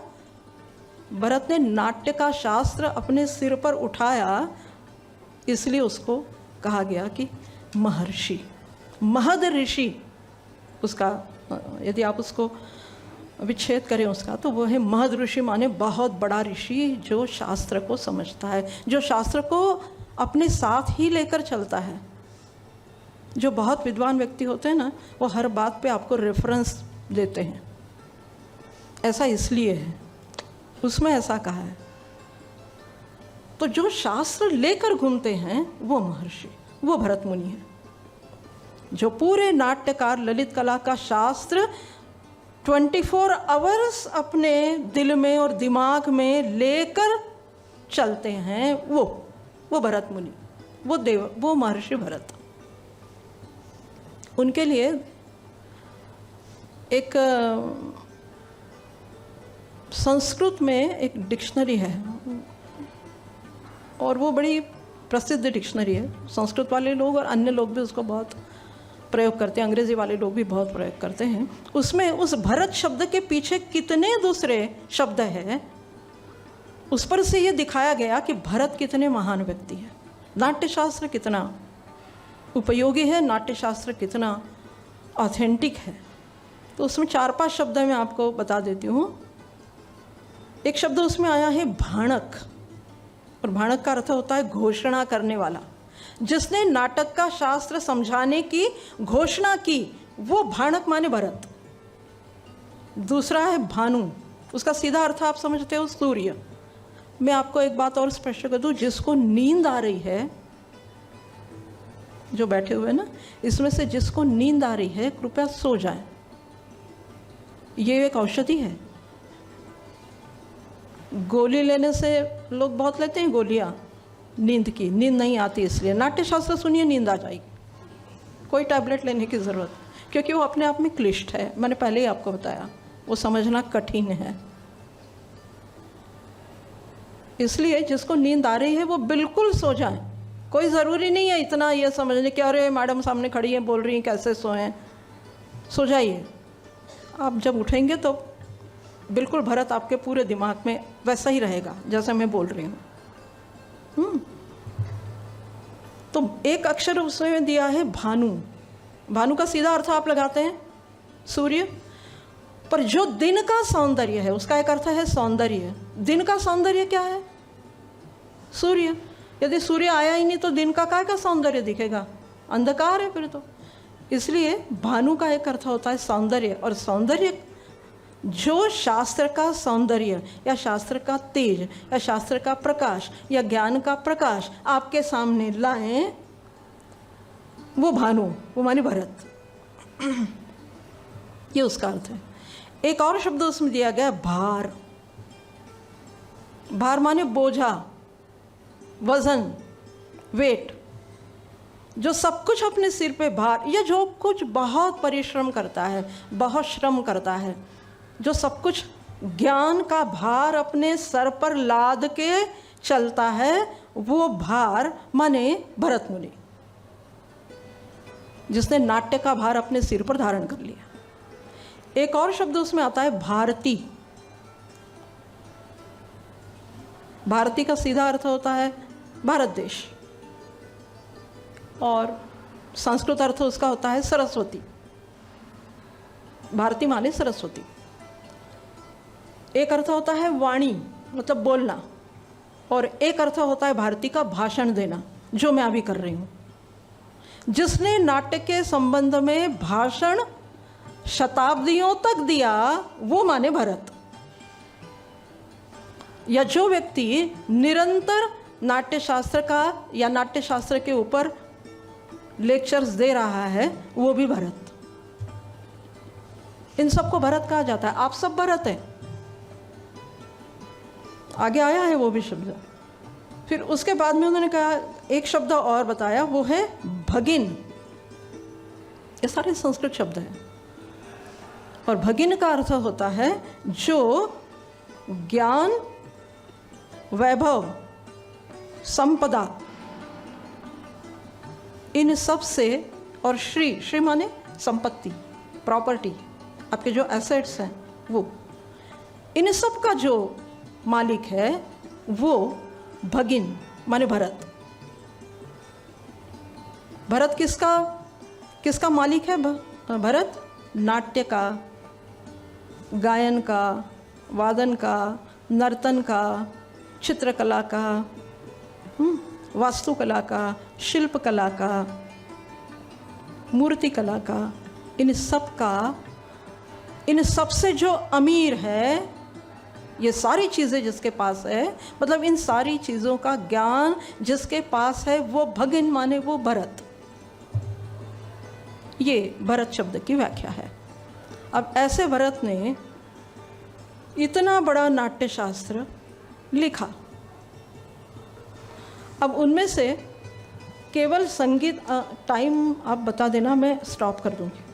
भरत ने नाट्य का शास्त्र अपने सिर पर उठाया, इसलिए उसको कहा गया कि महर्षि। महद ऋषि उसका, यदि आप उसको विच्छेद करें उसका, तो वो है महद ऋषि, माने बहुत बड़ा ऋषि जो शास्त्र को समझता है, जो शास्त्र को अपने साथ ही लेकर चलता है। जो बहुत विद्वान व्यक्ति होते हैं ना, वो हर बात पे आपको रेफरेंस देते हैं, ऐसा इसलिए है, उसमें ऐसा कहा है। तो जो शास्त्र लेकर घूमते हैं वो महर्षि, वो भरत मुनि है। जो पूरे नाट्यकार ललित कला का शास्त्र 24 आवर्स अपने दिल में और दिमाग में लेकर चलते हैं, वो भरत मुनि, वो महर्षि भरत। उनके लिए एक संस्कृत में एक डिक्शनरी है, और वो बड़ी प्रसिद्ध डिक्शनरी है। संस्कृत वाले लोग और अन्य लोग भी उसको बहुत प्रयोग करते हैं, अंग्रेज़ी वाले लोग भी बहुत प्रयोग करते हैं। उसमें उस भरत शब्द के पीछे कितने दूसरे शब्द हैं, उस पर से ये दिखाया गया कि भरत कितने महान व्यक्ति हैं, नाट्यशास्त्र कितना उपयोगी है, नाट्यशास्त्र कितना ऑथेंटिक है। तो उसमें 4-5 शब्द मैं आपको बता देती हूँ। एक शब्द उसमें आया है भाणक, और भाणक का अर्थ होता है घोषणा करने वाला। जिसने नाटक का शास्त्र समझाने की घोषणा की, वो भाणक माने भरत। दूसरा है भानु, उसका सीधा अर्थ आप समझते हो सूर्य। मैं आपको एक बात और स्पष्ट कर दूं, जिसको नींद आ रही है, जो बैठे हुए ना, इसमें से जिसको नींद आ रही है कृपया सो जाएं। ये एक औषधि है। गोली लेने से लोग बहुत लेते हैं गोलियां नींद की, नींद नहीं आती इसलिए। नाट्यशास्त्र सुनिए, नींद आ जाएगी, कोई टैबलेट लेने की ज़रूरत, क्योंकि वो अपने आप में क्लिष्ट है। मैंने पहले ही आपको बताया, वो समझना कठिन है। इसलिए जिसको नींद आ रही है वो बिल्कुल सो जाए। कोई ज़रूरी नहीं है इतना ये समझने कि अरे मैडम सामने खड़ी हैं, बोल रही हैं, कैसे सोएं। सो जाइए। आप जब उठेंगे तो बिल्कुल भरत आपके पूरे दिमाग में वैसा ही रहेगा जैसे मैं बोल रही हूँ। तो एक अक्षर उसमें दिया है भानु। भानु का सीधा अर्थ आप लगाते हैं सूर्य, पर जो दिन का सौंदर्य है उसका एक अर्थ है सौंदर्य। दिन का सौंदर्य क्या है? सूर्य। यदि सूर्य आया ही नहीं तो दिन का काय का सौंदर्य दिखेगा? अंधकार है फिर तो। इसलिए भानु का एक अर्थ होता है सौंदर्य, और सौंदर्य जो शास्त्र का सौंदर्य या शास्त्र का तेज या शास्त्र का प्रकाश या ज्ञान का प्रकाश आपके सामने लाएं, वो भानु, वो माने भरत। ये उसका अर्थ है। एक और शब्द उसमें दिया गया भार। भार माने बोझा, वजन, वेट। जो सब कुछ अपने सिर पे भार, या जो कुछ बहुत परिश्रम करता है, बहुत श्रम करता है, जो सब कुछ ज्ञान का भार अपने सर पर लाद के चलता है, वो भार माने भरत मुनि, जिसने नाट्य का भार अपने सिर पर धारण कर लिया। एक और शब्द उसमें आता है भारती। भारती का सीधा अर्थ होता है भारत देश, और संस्कृत अर्थ उसका होता है सरस्वती। भारती माने सरस्वती। एक अर्थ होता है वाणी, मतलब बोलना, और एक अर्थ होता है भारती का भाषण देना, जो मैं अभी कर रही हूँ। जिसने नाट्य के संबंध में भाषण शताब्दियों तक दिया, वो माने भरत। या जो व्यक्ति निरंतर नाट्यशास्त्र का या नाट्यशास्त्र के ऊपर लेक्चर्स दे रहा है, वो भी भरत। इन सबको भरत कहा जाता है। आप सब भरत हैं। आगे आया है वो भी शब्द। फिर उसके बाद में उन्होंने कहा, एक शब्द और बताया, वो है भगिन। ये सारे संस्कृत शब्द हैं। और भगिन का अर्थ होता है जो ज्ञान, वैभव, संपदा, इन सब से, और श्री माने संपत्ति, प्रॉपर्टी, आपके जो एसेट्स हैं वो, इन सब का जो मालिक है वो भगिन माने भरत। भरत किसका मालिक है? भरत नाट्य का, गायन का, वादन का, नर्तन का, चित्रकला का, वास्तुकला का, शिल्पकला का, मूर्ति कला का, इन सब से जो अमीर है, ये सारी चीज़ें जिसके पास है, मतलब इन सारी चीज़ों का ज्ञान जिसके पास है, वो भगिन माने वो भरत। ये भरत शब्द की व्याख्या है। अब ऐसे भरत ने इतना बड़ा नाट्यशास्त्र लिखा। अब उनमें से केवल संगीत, टाइम आप बता देना, मैं स्टॉप कर दूंगी।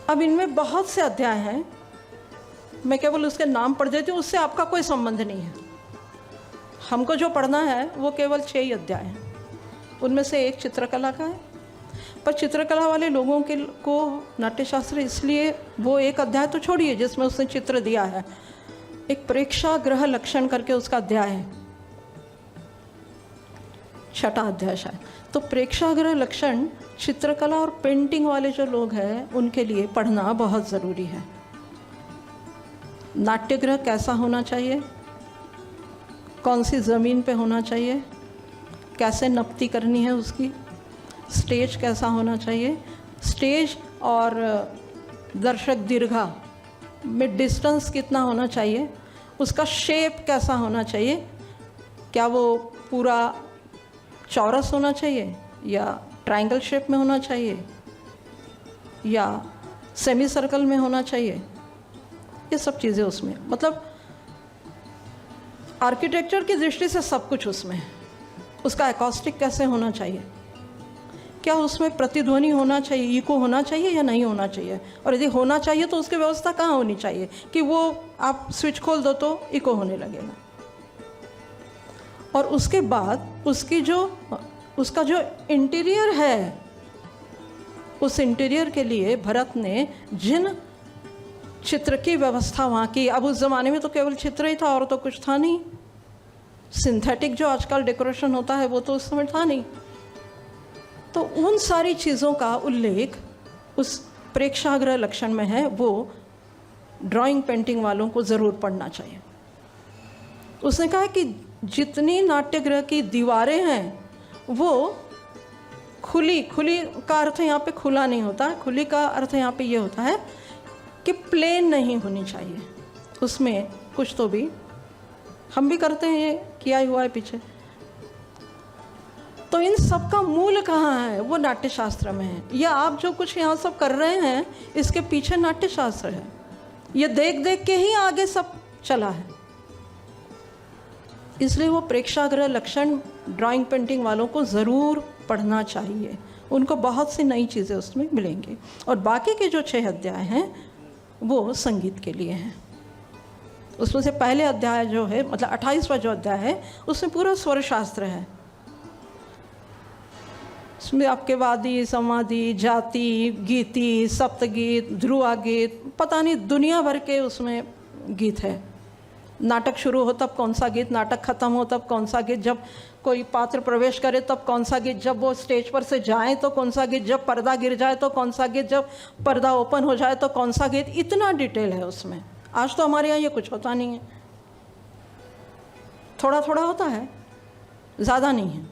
अब इनमें बहुत से अध्याय हैं, मैं केवल उसके नाम पढ़ देती हूँ, उससे आपका कोई संबंध नहीं है। हमको जो पढ़ना है वो केवल 6 ही अध्याय हैं। उनमें से एक चित्रकला का है, पर चित्रकला वाले लोगों को नाट्यशास्त्र, इसलिए वो एक अध्याय तो छोड़िए जिसमें उसने चित्र दिया है। एक प्रेक्षागृह लक्षण करके उसका अध्याय है, 6वां अध्याय शायद। तो प्रेक्षागृह लक्षण चित्रकला और पेंटिंग वाले जो लोग हैं उनके लिए पढ़ना बहुत ज़रूरी है। नाट्यगृह कैसा होना चाहिए, कौन सी ज़मीन पे होना चाहिए, कैसे नपती करनी है उसकी, स्टेज कैसा होना चाहिए, स्टेज और दर्शक दीर्घा में डिस्टेंस कितना होना चाहिए, उसका शेप कैसा होना चाहिए, क्या वो पूरा चौरस होना चाहिए या ट्रायंगल शेप में होना चाहिए या सेमी सर्कल में होना चाहिए, ये सब चीज़ें उसमें, मतलब आर्किटेक्चर की दृष्टि से सब कुछ उसमें है। उसका एकॉस्टिक कैसे होना चाहिए, क्या उसमें प्रतिध्वनि होना चाहिए, इको होना चाहिए या नहीं होना चाहिए, और यदि होना चाहिए तो उसकी व्यवस्था कहाँ होनी चाहिए कि वो आप स्विच खोल दो तो इको होने लगेगा। और उसके बाद उसका जो इंटीरियर है, उस इंटीरियर के लिए भरत ने जिन चित्र की व्यवस्था वहाँ की, अब उस ज़माने में तो केवल चित्र ही था और तो कुछ था नहीं। सिंथेटिक जो आजकल डेकोरेशन होता है वो तो उस समय था नहीं। तो उन सारी चीज़ों का उल्लेख उस प्रेक्षागृह लक्षण में है, वो ड्राइंग पेंटिंग वालों को ज़रूर पढ़ना चाहिए। उसने कहा कि जितनी नाट्यगृह की दीवारें हैं वो खुली का अर्थ यहाँ पे खुला नहीं होता, खुली का अर्थ यहाँ पे ये होता है कि प्लेन नहीं होनी चाहिए, उसमें कुछ तो भी हम भी करते हैं, ये किया ही हुआ है पीछे। तो इन सब का मूल कहाँ है, वो नाट्यशास्त्र में है। या आप जो कुछ यहाँ सब कर रहे हैं इसके पीछे नाट्यशास्त्र है, ये देख देख के ही आगे सब चला है। इसलिए वो प्रेक्षागृह लक्षण ड्राइंग पेंटिंग वालों को ज़रूर पढ़ना चाहिए, उनको बहुत सी नई चीज़ें उसमें मिलेंगी। और बाकी के जो 6 अध्याय हैं वो संगीत के लिए हैं। उसमें से पहले अध्याय जो है, मतलब 28वां जो अध्याय है, उसमें पूरा स्वर शास्त्र है। इसमें आपके वादी, समाधि, जाति, गीति, सप्तगीत, ध्रुवा गीत, पता नहीं दुनिया भर के उसमें गीत है। नाटक शुरू हो तब कौन सा गीत, नाटक ख़त्म हो तब कौन सा गीत, जब कोई पात्र प्रवेश करे तब कौन सा गीत, जब वो स्टेज पर से जाएं तो कौन सा गीत, जब पर्दा गिर जाए तो कौन सा गीत, जब पर्दा ओपन हो जाए तो कौन सा गीत। इतना डिटेल है उसमें। आज तो हमारे यहाँ ये कुछ होता नहीं है, थोड़ा थोड़ा होता है, ज़्यादा नहीं है।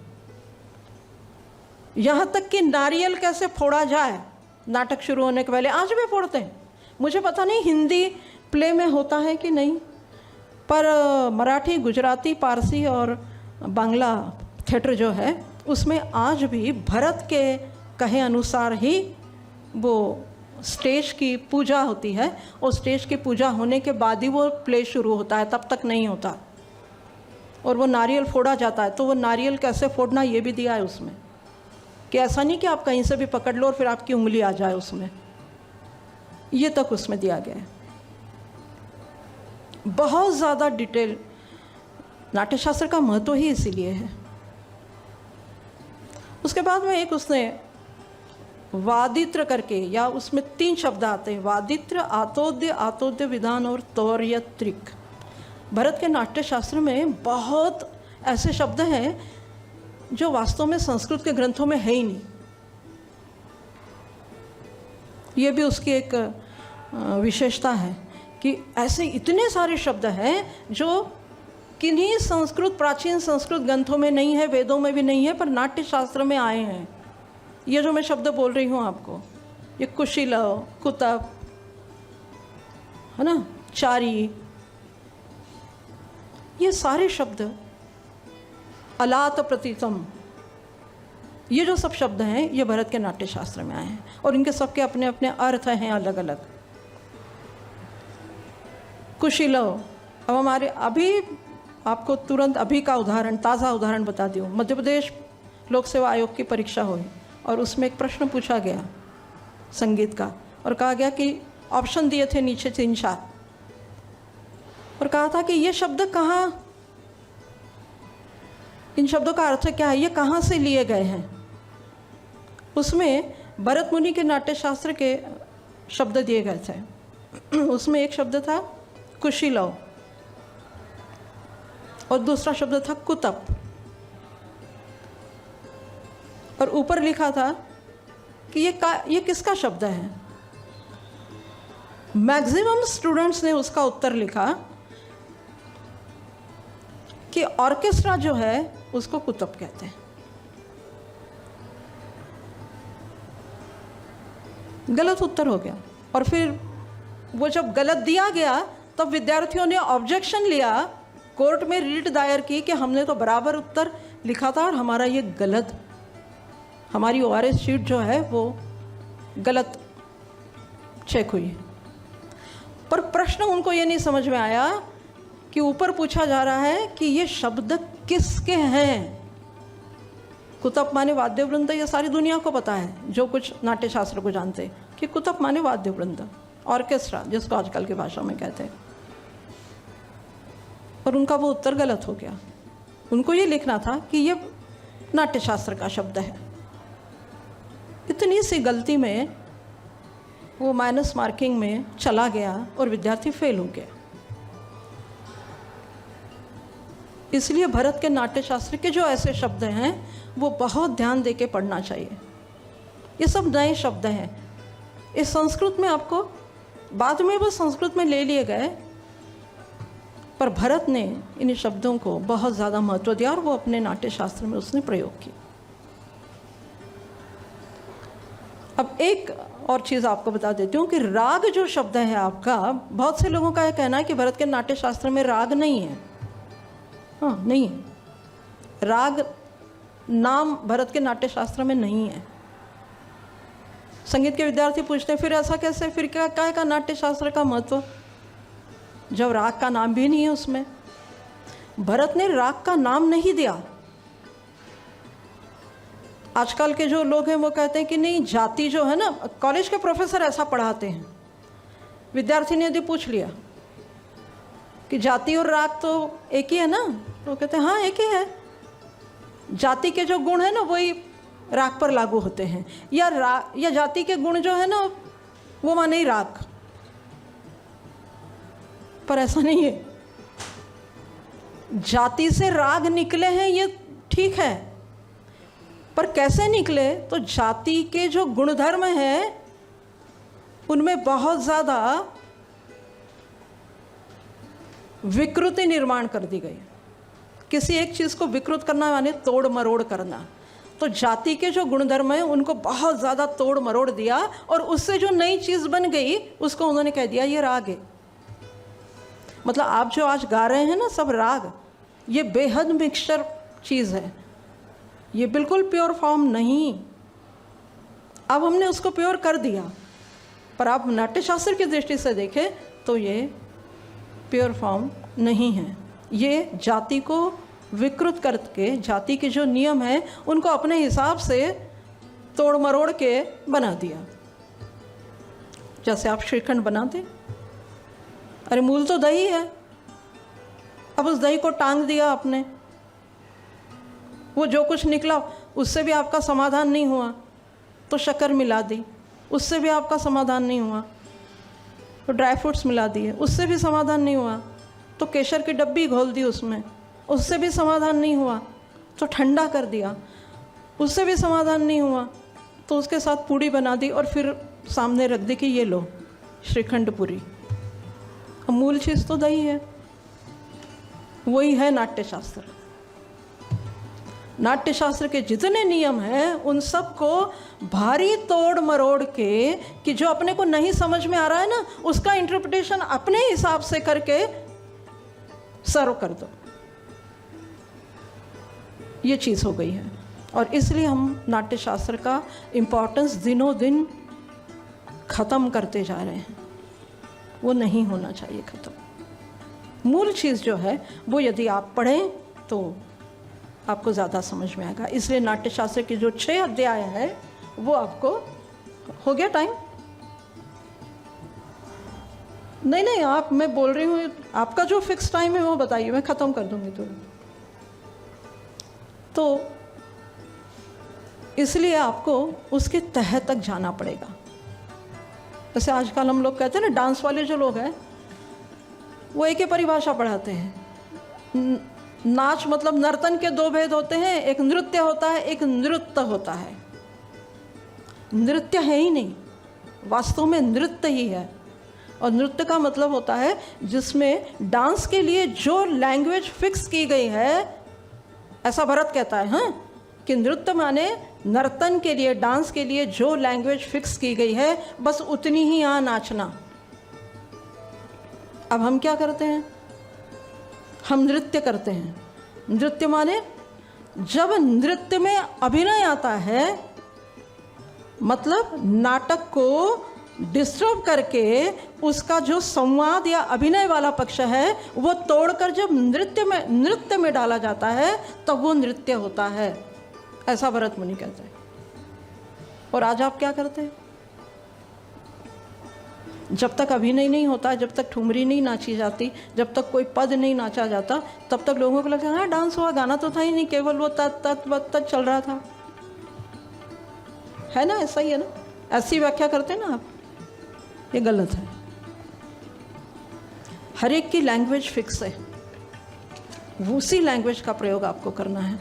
यहाँ तक कि नारियल कैसे फोड़ा जाए नाटक शुरू होने के पहले, आज भी पढ़ते हैं। मुझे पता नहीं हिंदी प्ले में होता है कि नहीं, पर मराठी, गुजराती, पारसी और बांग्ला थिएटर जो है उसमें आज भी भरत के कहे अनुसार ही वो स्टेज की पूजा होती है, और स्टेज की पूजा होने के बाद ही वो प्ले शुरू होता है, तब तक नहीं होता। और वो नारियल फोड़ा जाता है, तो वो नारियल कैसे फोड़ना ये भी दिया है उसमें, कि ऐसा नहीं कि आप कहीं से भी पकड़ लो और फिर आपकी उंगली आ जाए उसमें, ये तक उसमें दिया गया है। बहुत ज़्यादा डिटेल, नाट्यशास्त्र का महत्व ही इसीलिए है। उसके बाद में एक उसने वादित्र करके, या उसमें 3 शब्द आते हैं, वादित्र, आतोद्य, आतोद्य विधान और तौर्यत्रिक। भरत के नाट्यशास्त्र में बहुत ऐसे शब्द हैं जो वास्तव में संस्कृत के ग्रंथों में है ही नहीं। ये भी उसकी एक विशेषता है कि ऐसे इतने सारे शब्द हैं जो किन्हीं संस्कृत, प्राचीन संस्कृत ग्रंथों में नहीं है, वेदों में भी नहीं है, पर नाट्यशास्त्र में आए हैं। ये जो मैं शब्द बोल रही हूँ आपको, ये कुशीलव, कुतप, है ना, चारी, ये सारे शब्द, अलात प्रतीतम, ये जो सब शब्द हैं ये भरत के नाट्यशास्त्र में आए हैं, और इनके सबके अपने अपने अर्थ हैं अलग अलग। कुशीलव, अब हमारे अभी आपको तुरंत अभी का उदाहरण, ताज़ा उदाहरण बता दूँ। मध्य प्रदेश लोक सेवा आयोग की परीक्षा हुई और उसमें एक प्रश्न पूछा गया संगीत का, और कहा गया कि ऑप्शन दिए थे नीचे 3-4, और कहा था कि ये शब्द कहाँ, इन शब्दों का अर्थ क्या है, ये कहाँ से लिए गए हैं। उसमें भरत मुनि के नाट्यशास्त्र के शब्द दिए गए थे। उसमें एक शब्द था कुशीलव और दूसरा शब्द था कुतप, और ऊपर लिखा था कि ये किसका शब्द है। मैक्सिमम स्टूडेंट्स ने उसका उत्तर लिखा कि ऑर्केस्ट्रा जो है उसको कुतप कहते हैं। गलत उत्तर हो गया, और फिर वो जब गलत दिया गया तब विद्यार्थियों ने ऑब्जेक्शन लिया, कोर्ट में रीट दायर की कि हमने तो बराबर उत्तर लिखा था और हमारा ये गलत, हमारी ORS शीट जो है वो गलत चेक हुई। पर प्रश्न उनको ये नहीं समझ में आया कि ऊपर पूछा जा रहा है कि ये शब्द किसके हैं। कुतप माने वाद्य वृंद, ये सारी दुनिया को पता है जो कुछ नाट्यशास्त्र को जानते हैं कि कुतप माने वाद्य वृंद, ऑर्केस्ट्रा जिसको आजकल की भाषा में कहते हैं। और उनका वो उत्तर गलत हो गया। उनको ये लिखना था कि ये नाट्यशास्त्र का शब्द है। इतनी सी गलती में वो माइनस मार्किंग में चला गया और विद्यार्थी फेल हो गया। इसलिए भरत के नाट्यशास्त्र के जो ऐसे शब्द हैं वो बहुत ध्यान दे के पढ़ना चाहिए। ये सब नए शब्द हैं। इस संस्कृत में आपको बाद में वो संस्कृत में ले लिए गए, पर भरत ने इन शब्दों को बहुत ज़्यादा महत्व दिया और वो अपने नाट्यशास्त्र में उसने प्रयोग की। अब एक और चीज़ आपको बता देती हूँ कि राग जो शब्द है आपका, बहुत से लोगों का यह कहना है कि भरत के नाट्यशास्त्र में राग नहीं है। हाँ, नहीं है। राग नाम भरत के नाट्यशास्त्र में नहीं है। संगीत के विद्यार्थी पूछते हैं फिर ऐसा कैसे, फिर क्या का नाट्यशास्त्र का महत्व जब राग का नाम भी नहीं है उसमें। भरत ने राग का नाम नहीं दिया। आजकल के जो लोग हैं वो कहते हैं कि नहीं, जाति जो है ना, कॉलेज के प्रोफेसर ऐसा पढ़ाते हैं। विद्यार्थी ने यदि पूछ लिया कि जाति और राग तो एक ही है ना, तो कहते हैं हाँ एक ही है। जाति के जो गुण है ना वही राग पर लागू होते हैं, या जाति के गुण जो है ना वो माने ही राग। पर ऐसा नहीं है। जाति से राग निकले हैं ये ठीक है, पर कैसे निकले, तो जाति के जो गुणधर्म हैं उनमें बहुत ज़्यादा विकृति निर्माण कर दी गई। किसी एक चीज़ को विकृत करना माने तोड़ मरोड़ करना। तो जाति के जो गुणधर्म हैं उनको बहुत ज़्यादा तोड़ मरोड़ दिया, और उससे जो नई चीज़ बन गई उसको उन्होंने कह दिया ये राग है। मतलब आप जो आज गा रहे हैं ना सब राग, ये बेहद मिक्सचर चीज़ है, ये बिल्कुल प्योर फॉर्म नहीं। अब हमने उसको प्योर कर दिया, पर आप नाट्यशास्त्र की दृष्टि से देखें तो ये प्योर फॉर्म नहीं है। ये जाति को विकृत करके, जाति के जो नियम हैं उनको अपने हिसाब से तोड़ मरोड़ के बना दिया। जैसे आप श्रीखंड बनाते, अरे मूल तो दही है, अब उस दही को टांग दिया आपने, वो जो कुछ निकला उससे भी आपका समाधान नहीं हुआ तो शक्कर मिला दी, उससे भी आपका समाधान नहीं हुआ तो ड्राई फ्रूट्स मिला दिए, उससे भी समाधान नहीं हुआ तो केसर की डब्बी घोल दी उसमें, उससे भी समाधान नहीं हुआ तो ठंडा कर दिया, उससे भी समाधान नहीं हुआ तो उसके साथ पूड़ी बना दी और फिर सामने रख दी कि ये लो श्रीखंड पूरी। अब मूल चीज़ तो दही है, वही है नाट्यशास्त्र। नाट्यशास्त्र के जितने नियम हैं उन सब को भारी तोड़ मरोड़ के, कि जो अपने को नहीं समझ में आ रहा है ना उसका इंटरप्रिटेशन अपने हिसाब से करके सर्व कर दो, ये चीज़ हो गई है। और इसलिए हम नाट्यशास्त्र का इम्पोर्टेंस दिनों दिन ख़त्म करते जा रहे हैं, वो नहीं होना चाहिए ख़त्म। मूल चीज़ जो है वो यदि आप पढ़ें तो आपको ज़्यादा समझ में आएगा। इसलिए नाट्यशास्त्र के जो 6 अध्याय हैं वो आपको हो गया टाइम? नहीं, आप, मैं बोल रही हूँ आपका जो फिक्स टाइम है वो बताइए, मैं ख़त्म कर दूँगी तुरंत। तो इसलिए आपको उसके तह तक जाना पड़ेगा। जैसे आजकल हम लोग कहते हैं ना, डांस वाले जो लोग हैं वो एक ही परिभाषा पढ़ाते हैं। नाच मतलब नर्तन के 2 भेद होते हैं, एक नृत्य होता है, एक नृत्य होता है। नृत्य है ही नहीं, वास्तव में नृत्य ही है। और नृत्य का मतलब होता है जिसमें डांस के लिए जो लैंग्वेज फिक्स की गई है, ऐसा भरत कहता है हाँ, कि नृत्य माने नर्तन के लिए, डांस के लिए जो लैंग्वेज फिक्स की गई है बस उतनी ही यहाँ नाचना। अब हम क्या करते हैं? हम नृत्य करते हैं। नृत्य माने जब नृत्य में अभिनय आता है, मतलब नाटक को डिस्टर्ब करके उसका जो संवाद या अभिनय वाला पक्ष है वो तोड़कर जब नृत्य में डाला जाता है तब वो नृत्य होता है, ऐसा भरत मुनि कहते हैं। और आज आप क्या करते हैं? जब तक अभिनय नहीं होता, जब तक ठुमरी नहीं नाची जाती, जब तक कोई पद नहीं नाचा जाता, तब तक लोगों को लगता है हाँ डांस हुआ, गाना तो था ही नहीं, केवल वो तत तत वत तत चल रहा था। है ना, ऐसा ही है ना, ऐसी व्याख्या करते हैं ना आप, ये गलत है। हर एक की लैंग्वेज फिक्स है, उसी लैंग्वेज का प्रयोग आपको करना है।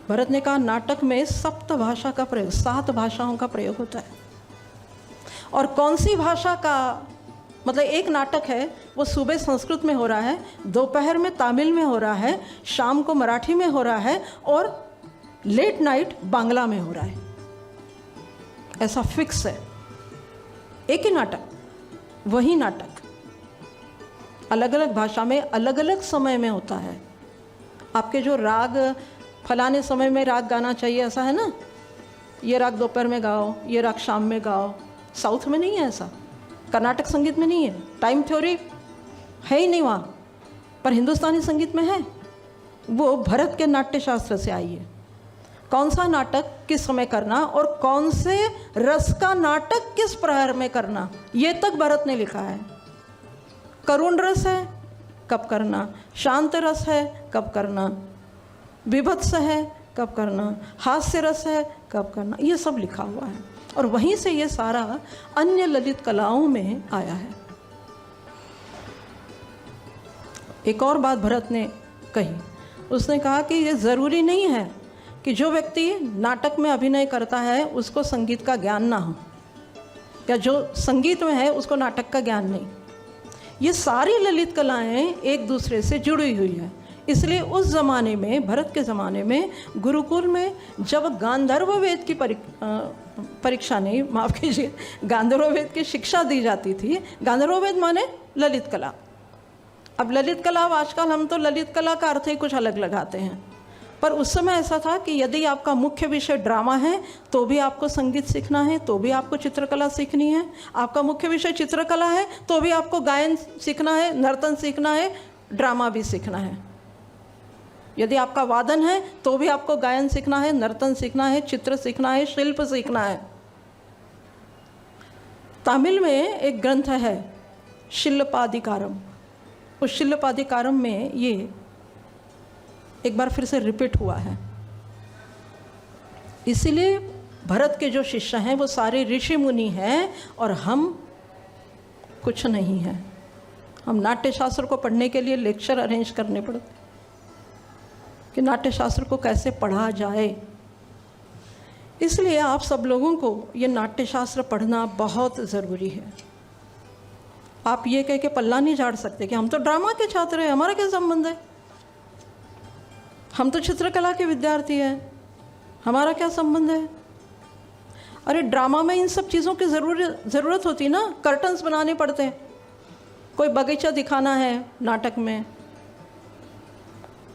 भरत ने कहा नाटक में 7 भाषा का प्रयोग, 7 भाषाओं का प्रयोग होता है। और कौन सी भाषा का, मतलब एक नाटक है वो सुबह संस्कृत में हो रहा है, दोपहर में तमिल में हो रहा है, शाम को मराठी में हो रहा है और लेट नाइट बांग्ला में हो रहा है, ऐसा फिक्स है। एक ही नाटक, वही नाटक अलग अलग भाषा में अलग अलग समय में होता है। आपके जो राग फलाने समय में राग गाना चाहिए ऐसा है ना, ये राग दोपहर में गाओ, ये राग शाम में गाओ। साउथ में नहीं है ऐसा, कर्नाटक संगीत में नहीं है, टाइम थ्योरी है ही नहीं वहाँ, पर हिंदुस्तानी संगीत में है। वो भरत के नाट्यशास्त्र से आई है। कौन सा नाटक किस समय करना और कौन से रस का नाटक किस प्रहर में करना, ये तक भरत ने लिखा है। करुण रस है कब करना, शांत रस है कब करना, विभत्स है कब करना, हास्य रस है कब करना, ये सब लिखा हुआ है। और वहीं से ये सारा अन्य ललित कलाओं में आया है। एक और बात भरत ने कही, उसने कहा कि ये ज़रूरी नहीं है कि जो व्यक्ति नाटक में अभिनय करता है उसको संगीत का ज्ञान ना हो, या जो संगीत में है उसको नाटक का ज्ञान नहीं। ये सारी ललित कलाएं एक दूसरे से जुड़ी हुई है, इसलिए उस ज़माने में, भरत के ज़माने में गुरुकुल में जब गांधर्व वेद की परीक्षा नहीं, माफ़ कीजिए, गांधर्व वेद की शिक्षा दी जाती थी। गांधर्व वेद माने ललित कला। अब ललित कला, आजकल हम तो ललित कला का अर्थ ही कुछ अलग लगाते हैं, पर उस समय ऐसा था कि यदि आपका मुख्य विषय ड्रामा है तो भी आपको संगीत सीखना है, तो भी आपको चित्रकला सीखनी है। आपका मुख्य विषय चित्रकला है तो भी आपको गायन सीखना है, नर्तन सीखना है, ड्रामा भी सीखना है। यदि आपका वादन है तो भी आपको गायन सीखना है, नर्तन सीखना है, चित्र सीखना है, शिल्प सीखना है। तमिल में एक ग्रंथ है शिल्पाधिकारम। उस शिल्पाधिकारम में ये एक बार फिर से रिपीट हुआ है। इसीलिए भरत के जो शिष्य हैं वो सारे ऋषि मुनि हैं और हम कुछ नहीं हैं। हम नाट्य शास्त्र को पढ़ने के लिए लेक्चर अरेंज करने पड़ते कि नाट्य शास्त्र को कैसे पढ़ा जाए। इसलिए आप सब लोगों को ये नाट्य शास्त्र पढ़ना बहुत ज़रूरी है। आप ये कह के पल्ला नहीं झाड़ सकते कि हम तो ड्रामा के छात्र हैं, हमारा क्या संबंध है, हम तो चित्रकला के विद्यार्थी हैं, हमारा क्या संबंध है। अरे ड्रामा में इन सब चीज़ों की ज़रूरत होती ना। कर्टन्स बनाने पड़ते हैं, कोई बगीचा दिखाना है नाटक में,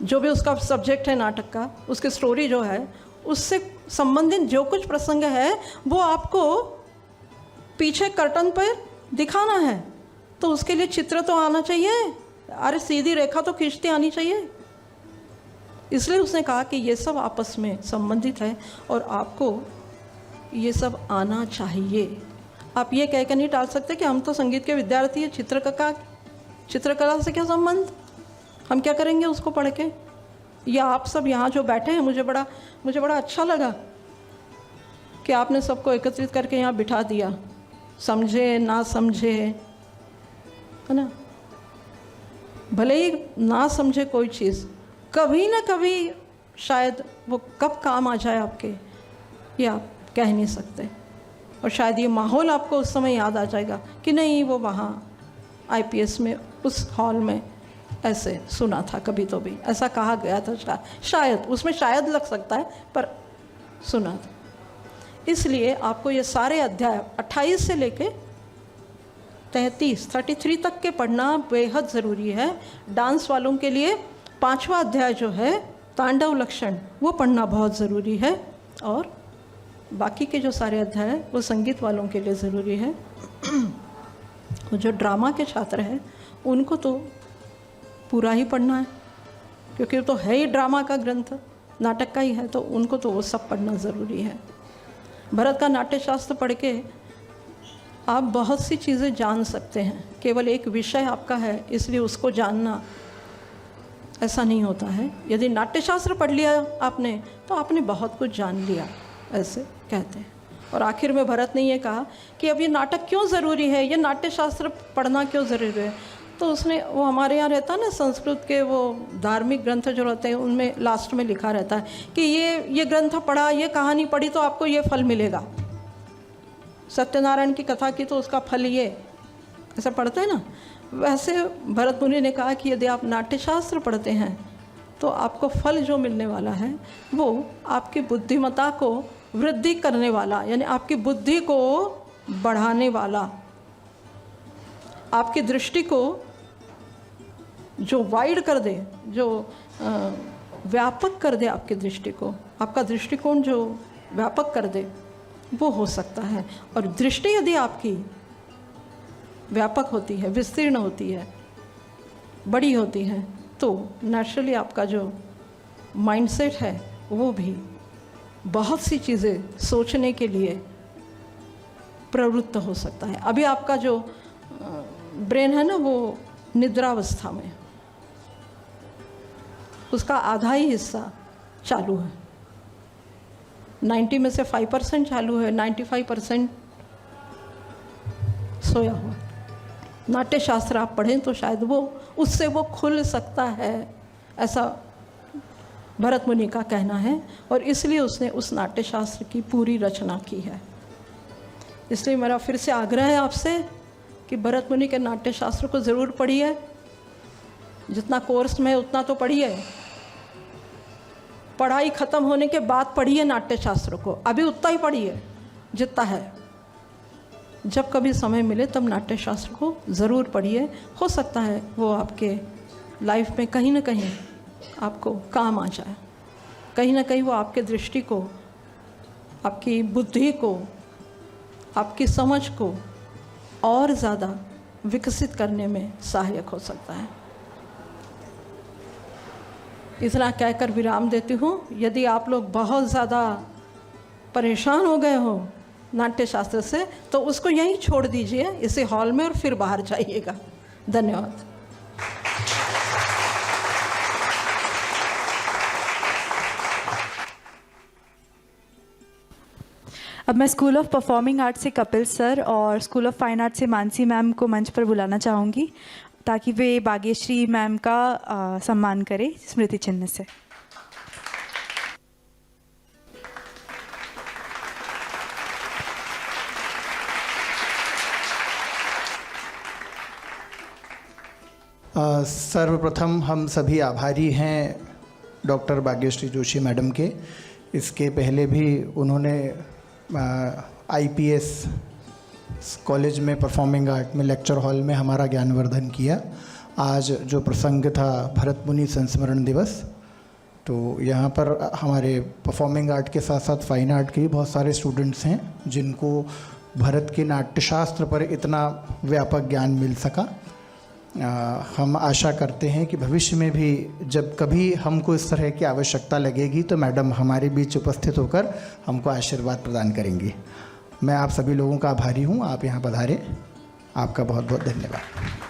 जो भी उसका सब्जेक्ट है नाटक का, उसकी स्टोरी जो है उससे संबंधित जो कुछ प्रसंग है वो आपको पीछे कर्टन पर दिखाना है, तो उसके लिए चित्र तो आना चाहिए। अरे सीधी रेखा तो खींचती आनी चाहिए। इसलिए उसने कहा कि ये सब आपस में संबंधित है और आपको ये सब आना चाहिए। आप ये कह कर नहीं टाल सकते कि हम तो संगीत के विद्यार्थी हैं, चित्रकला से क्या संबंध, हम क्या करेंगे उसको पढ़ के। या आप सब यहाँ जो बैठे हैं, मुझे बड़ा अच्छा लगा कि आपने सबको एकत्रित करके यहाँ बिठा दिया, समझे ना समझे, है ना। भले ही ना समझे कोई चीज़, कभी ना कभी शायद वो कब काम आ जाए आपके, ये आप कह नहीं सकते। और शायद ये माहौल आपको उस समय याद आ जाएगा कि नहीं, वो वहाँ आईपीएस में उस हॉल में ऐसे सुना था, कभी तो भी ऐसा कहा गया था, शायद उसमें शायद लग सकता है, पर सुना था। इसलिए आपको ये सारे अध्याय 28 से लेके 33 तक के पढ़ना बेहद ज़रूरी है। डांस वालों के लिए 5वां अध्याय जो है तांडव लक्षण, वो पढ़ना बहुत ज़रूरी है। और बाकी के जो सारे अध्याय हैं वो संगीत वालों के लिए ज़रूरी है। जो ड्रामा के छात्र हैं उनको तो पूरा ही पढ़ना है, क्योंकि तो है ही ड्रामा का ग्रंथ, नाटक का ही है, तो उनको तो वो सब पढ़ना ज़रूरी है। भरत का नाट्य शास्त्र पढ़ के आप बहुत सी चीज़ें जान सकते हैं। केवल एक विषय आपका है इसलिए उसको जानना ऐसा नहीं होता है। यदि नाट्य शास्त्र पढ़ लिया आपने तो आपने बहुत कुछ जान लिया, ऐसे कहते हैं। और आखिर में भरत ने ये कहा कि अब ये नाटक क्यों ज़रूरी है, ये नाट्य शास्त्र पढ़ना क्यों ज़रूरी है। तो उसने, वो हमारे यहाँ रहता है ना, संस्कृत के वो धार्मिक ग्रंथ जो रहते हैं उनमें लास्ट में लिखा रहता है कि ये ग्रंथ पढ़ा, ये कहानी पढ़ी तो आपको ये फल मिलेगा। सत्यनारायण की कथा की तो उसका फल ये, ऐसा पढ़ते हैं ना। वैसे भरत मुनि ने कहा कि यदि आप नाट्यशास्त्र पढ़ते हैं तो आपको फल जो मिलने वाला है वो आपकी बुद्धिमत्ता को वृद्धि करने वाला, यानी आपकी बुद्धि को बढ़ाने वाला, आपकी दृष्टि को जो वाइड कर दे, जो व्यापक कर दे आपकी दृष्टि को, आपका दृष्टिकोण जो व्यापक कर दे, वो हो सकता है। और दृष्टि यदि आपकी व्यापक होती है, विस्तीर्ण होती है, बड़ी होती है, तो नेचुरली आपका जो माइंडसेट है वो भी बहुत सी चीज़ें सोचने के लिए प्रवृत्त हो सकता है। अभी आपका जो ब्रेन है ना वो निद्रावस्था में, उसका आधा ही हिस्सा चालू है। 90 में से 5% चालू है, 95% सोया हुआ। नाट्य शास्त्र आप पढ़ें तो शायद वो उससे वो खुल सकता है, ऐसा भरत मुनि का कहना है। और इसलिए उसने उस नाट्य शास्त्र की पूरी रचना की है। इसलिए मेरा फिर से आग्रह है आपसे कि भरत मुनि के नाट्य शास्त्र को ज़रूर पढ़िए। जितना कोर्स में है उतना तो पढ़िए, पढ़ाई ख़त्म होने के बाद पढ़िए नाट्य शास्त्र को, अभी उतना ही पढ़िए जितना है। जब कभी समय मिले तब नाट्य शास्त्र को ज़रूर पढ़िए, हो सकता है वो आपके लाइफ में कहीं ना कहीं आपको काम आ जाए, कहीं ना कहीं वो आपके दृष्टि को, आपकी बुद्धि को, आपकी समझ को और ज़्यादा विकसित करने में सहायक हो सकता है। इतना कहकर विराम देती हूँ। यदि आप लोग बहुत ज़्यादा परेशान हो गए हो नाट्य शास्त्र से तो उसको यहीं छोड़ दीजिए इसी हॉल में और फिर बाहर जाइएगा। धन्यवाद। अब मैं स्कूल ऑफ परफॉर्मिंग आर्ट्स से कपिल सर और स्कूल ऑफ फाइन आर्ट्स से मानसी मैम को मंच पर बुलाना चाहूँगी ताकि वे भाग्यश्री मैम का सम्मान करें स्मृति चिन्ह से। सर्वप्रथम हम सभी आभारी हैं डॉक्टर भाग्यश्री जोशी मैडम के। इसके पहले भी उन्होंने IPS कॉलेज में परफॉर्मिंग आर्ट में लेक्चर हॉल में हमारा ज्ञानवर्धन किया। आज जो प्रसंग था भरत मुनि संस्मरण दिवस, तो यहाँ पर हमारे परफॉर्मिंग आर्ट के साथ साथ फाइन आर्ट के भी बहुत सारे स्टूडेंट्स हैं जिनको भरत के नाट्यशास्त्र पर इतना व्यापक ज्ञान मिल सका। हम आशा करते हैं कि भविष्य में भी जब कभी हमको इस तरह की आवश्यकता लगेगी तो मैडम हमारे बीच उपस्थित होकर हमको आशीर्वाद प्रदान करेंगी। मैं आप सभी लोगों का आभारी हूँ, आप यहाँ पधारे, आपका बहुत बहुत धन्यवाद।